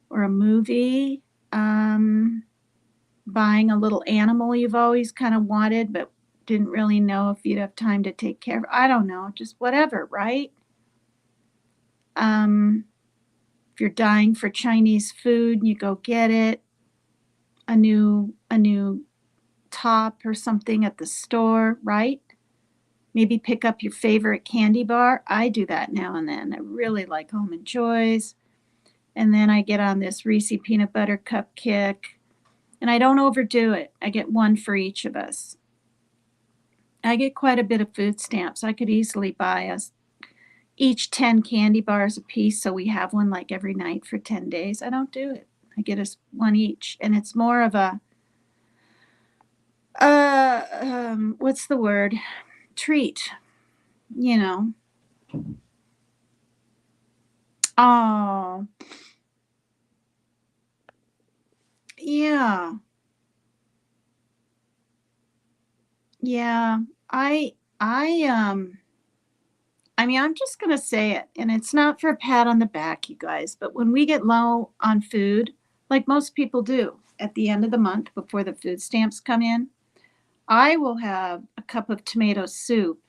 or a movie, buying a little animal you've always kind of wanted but didn't really know if you'd have time to take care of. I don't know, just whatever, right? If you're dying for Chinese food, you go get it. A new top or something at the store, right? Maybe pick up your favorite candy bar. I do that now and then. I really like Almond Joys. And then I get on this Reese peanut butter cup kick. And I don't overdo it. I get one for each of us. I get quite a bit of food stamps. I could easily buy us each 10 candy bars a piece, so we have one like every night for 10 days. I don't do it. I get us one each. And it's more of a, what's the word? Treat, you know. Oh, yeah. Yeah. I mean, I'm just going to say it, and it's not for a pat on the back, you guys, but when we get low on food, like most people do at the end of the month before the food stamps come in, I will have a cup of tomato soup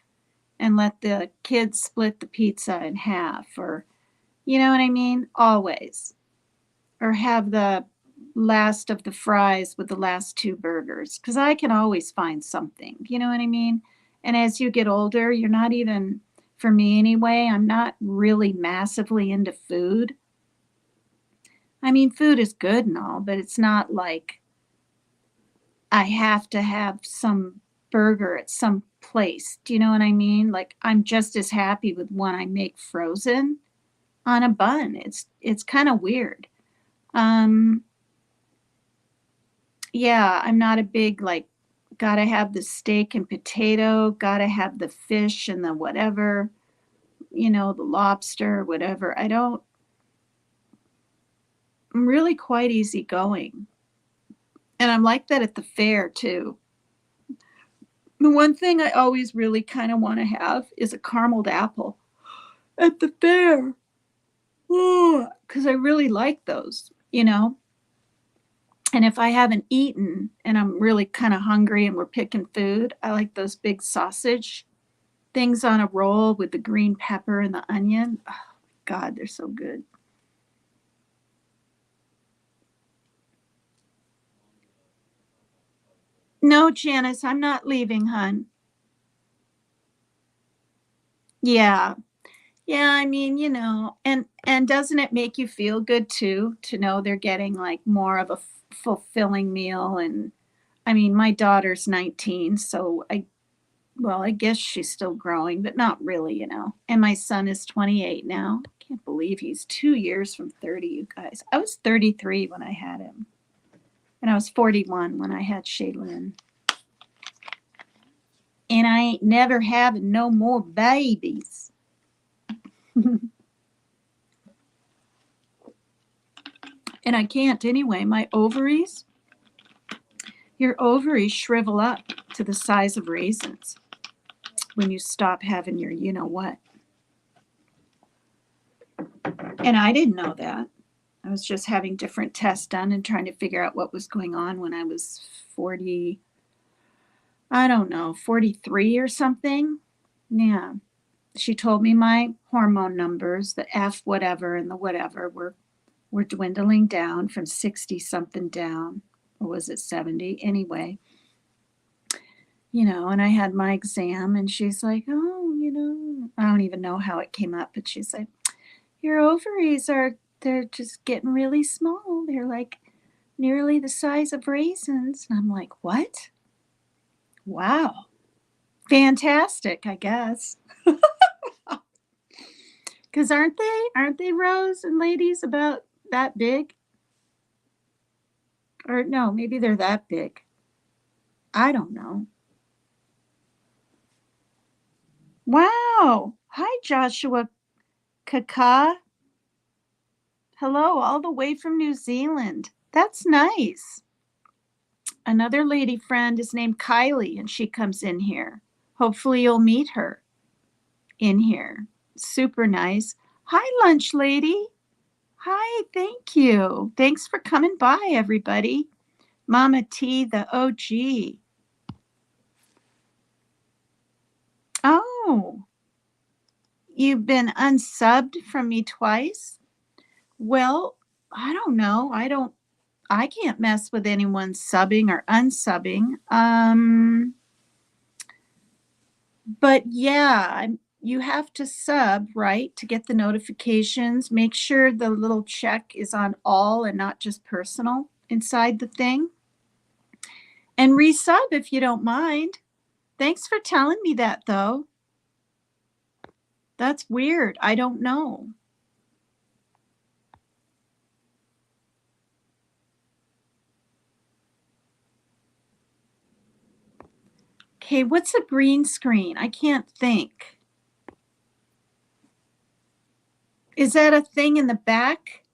and let the kids split the pizza in half, or, you know what I mean? Always. Or have the last of the fries with the last two burgers, because I can always find something, you know what I mean? And as you get older, you're not even, for me anyway, I'm not really massively into food. I mean, food is good and all, but it's not like I have to have some burger at some place. Do you know what I mean? Like, I'm just as happy with one I make frozen on a bun. It's kind of weird. Yeah, I'm not a big, like, gotta have the steak and potato, gotta have the fish and the whatever, you know, the lobster, whatever. I'm really quite easygoing. And I'm like that at the fair too. The one thing I always really kind of want to have is a carameled apple at the fair. Oh, because I really like those, you know. And if I haven't eaten and I'm really kind of hungry and we're picking food, I like those big sausage things on a roll with the green pepper and the onion. Oh, God, they're so good. No, Janice, I'm not leaving, hun. Yeah. Yeah, I mean, you know, and doesn't it make you feel good too to know they're getting like more of a fulfilling meal? And I mean, my daughter's 19, so I guess she's still growing, but not really, you know. And my son is 28 now. Can't believe he's 2 years from 30, you guys. I was 33 when I had him. And I was 41 when I had Shaylin. And I ain't never having no more babies. And I can't anyway. My ovaries, your ovaries shrivel up to the size of raisins when you stop having your you know what. And I didn't know that. I was just having different tests done and trying to figure out what was going on when I was 40, I don't know, 43 or something. Yeah. She told me my hormone numbers, the F whatever and the whatever, were dwindling down from 60 something down. Or was it 70? Anyway, you know, and I had my exam and she's like, oh, you know, I don't even know how it came up, but she's like, your ovaries they're just getting really small. They're like nearly the size of raisins. And I'm like, what? Wow. Fantastic, I guess. Because aren't they, Rose and ladies, about that big? Or no, maybe they're that big. I don't know. Wow. Hi, Joshua Kaka. Hello, all the way from New Zealand. That's nice. Another lady friend is named Kylie, and she comes in here. Hopefully, you'll meet her in here. Super nice. Hi, lunch lady. Hi, thank you. Thanks for coming by, everybody. Mama T, the OG. Oh, you've been unsubbed from me twice? Well, I don't know. I can't mess with anyone subbing or unsubbing. But yeah, you have to sub, right, to get the notifications. Make sure the little check is on all and not just personal inside the thing. And resub if you don't mind. Thanks for telling me that, though. That's weird. I don't know. Okay, what's a green screen? I can't think. Is that a thing in the back?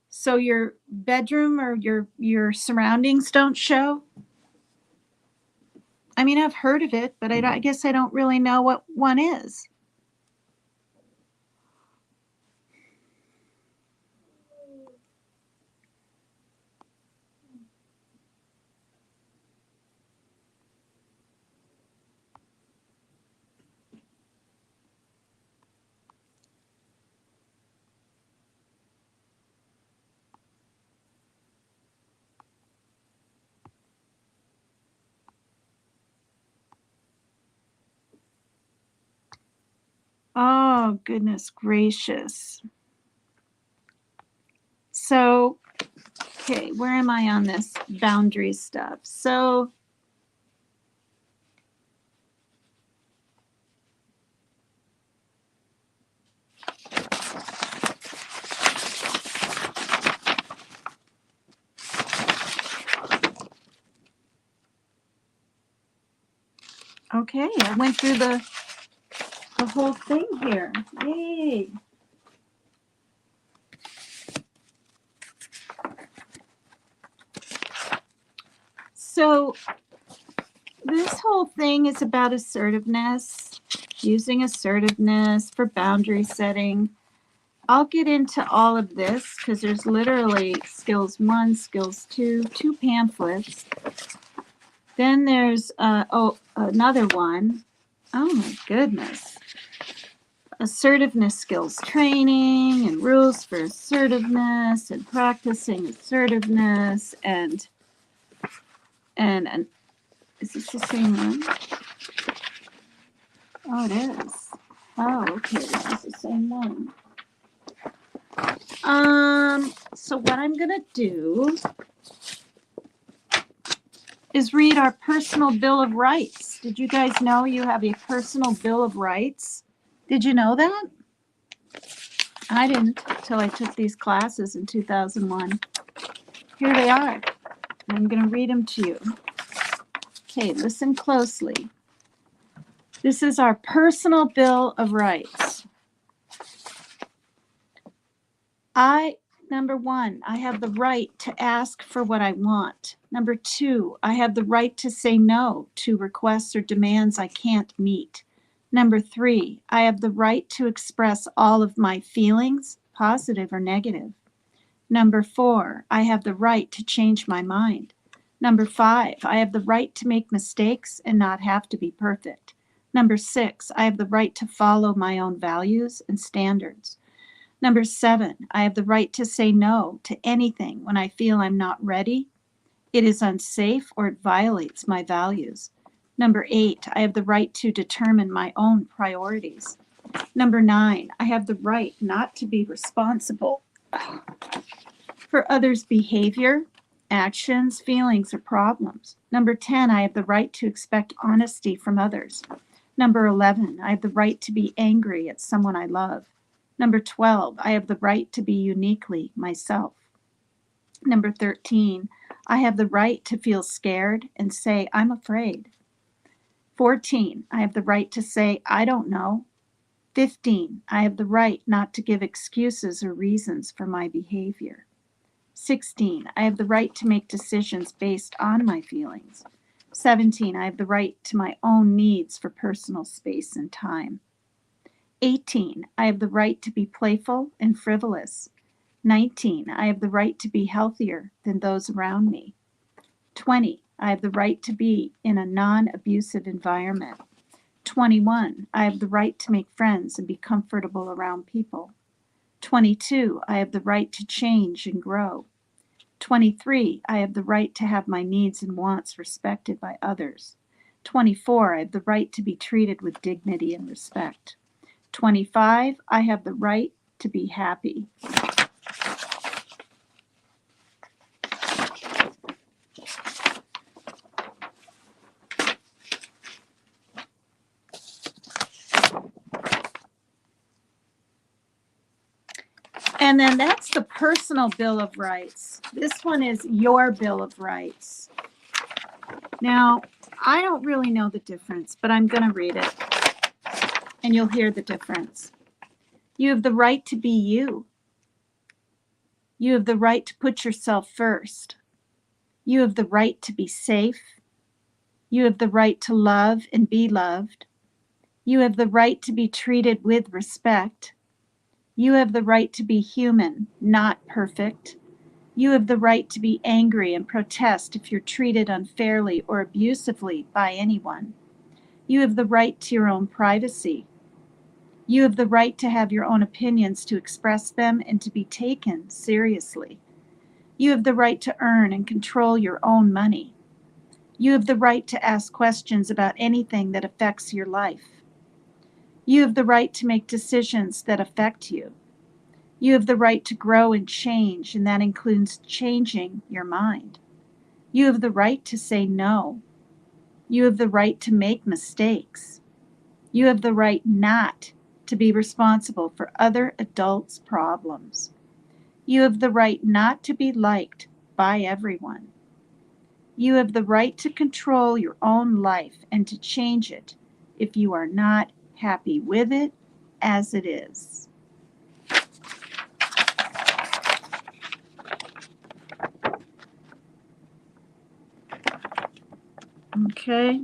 So your bedroom or your surroundings don't show? I mean, I've heard of it, but I guess I don't really know what one is. Oh, goodness gracious. So, okay, where am I on this boundary stuff? So, okay, I went through the whole thing here. Yay. So this whole thing is about assertiveness, using assertiveness for boundary setting. I'll get into all of this because there's literally skills 1, skills 2, 2 pamphlets. Then there's another one. Oh my goodness. Assertiveness skills training and rules for assertiveness and practicing assertiveness and is this the same one? Oh, it is. Oh, okay, this is the same one. So what I'm gonna do is read our personal Bill of Rights. Did you guys know you have a personal Bill of Rights? Did you know that? I didn't until I took these classes in 2001. Here they are. I'm going to read them to you. Okay, listen closely. This is our personal Bill of Rights. Number 1, I have the right to ask for what I want. Number 2, I have the right to say no to requests or demands I can't meet. Number 3, I have the right to express all of my feelings, positive or negative. Number 4, I have the right to change my mind. Number 5, I have the right to make mistakes and not have to be perfect. Number 6, I have the right to follow my own values and standards. Number 7, I have the right to say no to anything when I feel I'm not ready, it is unsafe, or it violates my values. Number 8, I have the right to determine my own priorities. Number 9, I have the right not to be responsible for others' behavior, actions, feelings, or problems. Number 10, I have the right to expect honesty from others. Number 11, I have the right to be angry at someone I love. Number 12, I have the right to be uniquely myself. Number 13, I have the right to feel scared and say, I'm afraid. 14, I have the right to say, I don't know. 15, I have the right not to give excuses or reasons for my behavior. 16, I have the right to make decisions based on my feelings. 17, I have the right to my own needs for personal space and time. 18, I have the right to be playful and frivolous. 19, I have the right to be healthier than those around me. 20, I have the right to be in a non-abusive environment. 21, I have the right to make friends and be comfortable around people. 22, I have the right to change and grow. 23, I have the right to have my needs and wants respected by others. 24, I have the right to be treated with dignity and respect. 25, I have the right to be happy. And then that's the personal Bill of Rights. This one is your Bill of Rights. Now, I don't really know the difference, but I'm going to read it, and you'll hear the difference. You have the right to be you. You have the right to put yourself first. You have the right to be safe. You have the right to love and be loved. You have the right to be treated with respect. You have the right to be human, not perfect. You have the right to be angry and protest if you're treated unfairly or abusively by anyone. You have the right to your own privacy. You have the right to have your own opinions, to express them, and to be taken seriously. You have the right to earn and control your own money. You have the right to ask questions about anything that affects your life. You have the right to make decisions that affect you. You have the right to grow and change, and that includes changing your mind. You have the right to say no. You have the right to make mistakes. You have the right not to be responsible for other adults' problems. You have the right not to be liked by everyone. You have the right to control your own life and to change it if you are not happy with it as it is. Okay.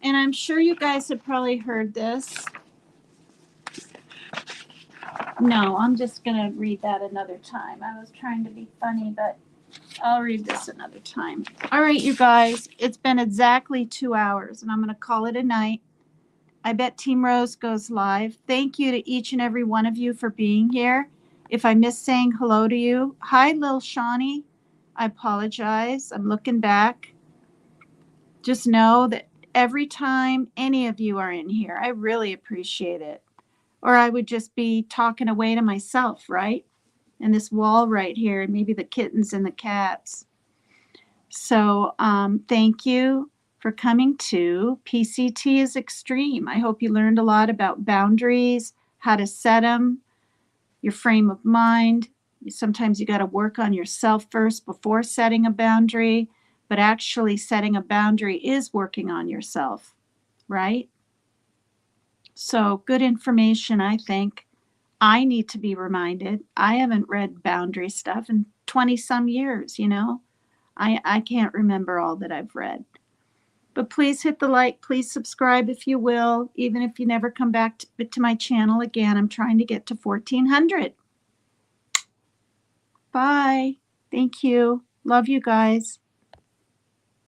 And I'm sure you guys have probably heard this. No, I'm just going to read that another time. I was trying to be funny, but I'll read this another time. All right, you guys, it's been exactly 2 hours, and I'm going to call it a night. I bet Team Rose goes live. Thank you to each and every one of you for being here. If I miss saying hello to you, hi, Lil Shawnee. I apologize. I'm looking back. Just know that every time any of you are in here, I really appreciate it. Or I would just be talking away to myself, right? And this wall right here, and maybe the kittens and the cats. So thank you for coming to PCT is Extreme. I hope you learned a lot about boundaries, how to set them, your frame of mind. Sometimes you got to work on yourself first before setting a boundary, but actually setting a boundary is working on yourself, right? So good information, I think. I need to be reminded. I haven't read boundary stuff in 20 some years, you know. I can't remember all that I've read. But please hit the like, please subscribe if you will, even if you never come back to my channel again. I'm trying to get to 1,400. Bye. Thank you. Love you guys.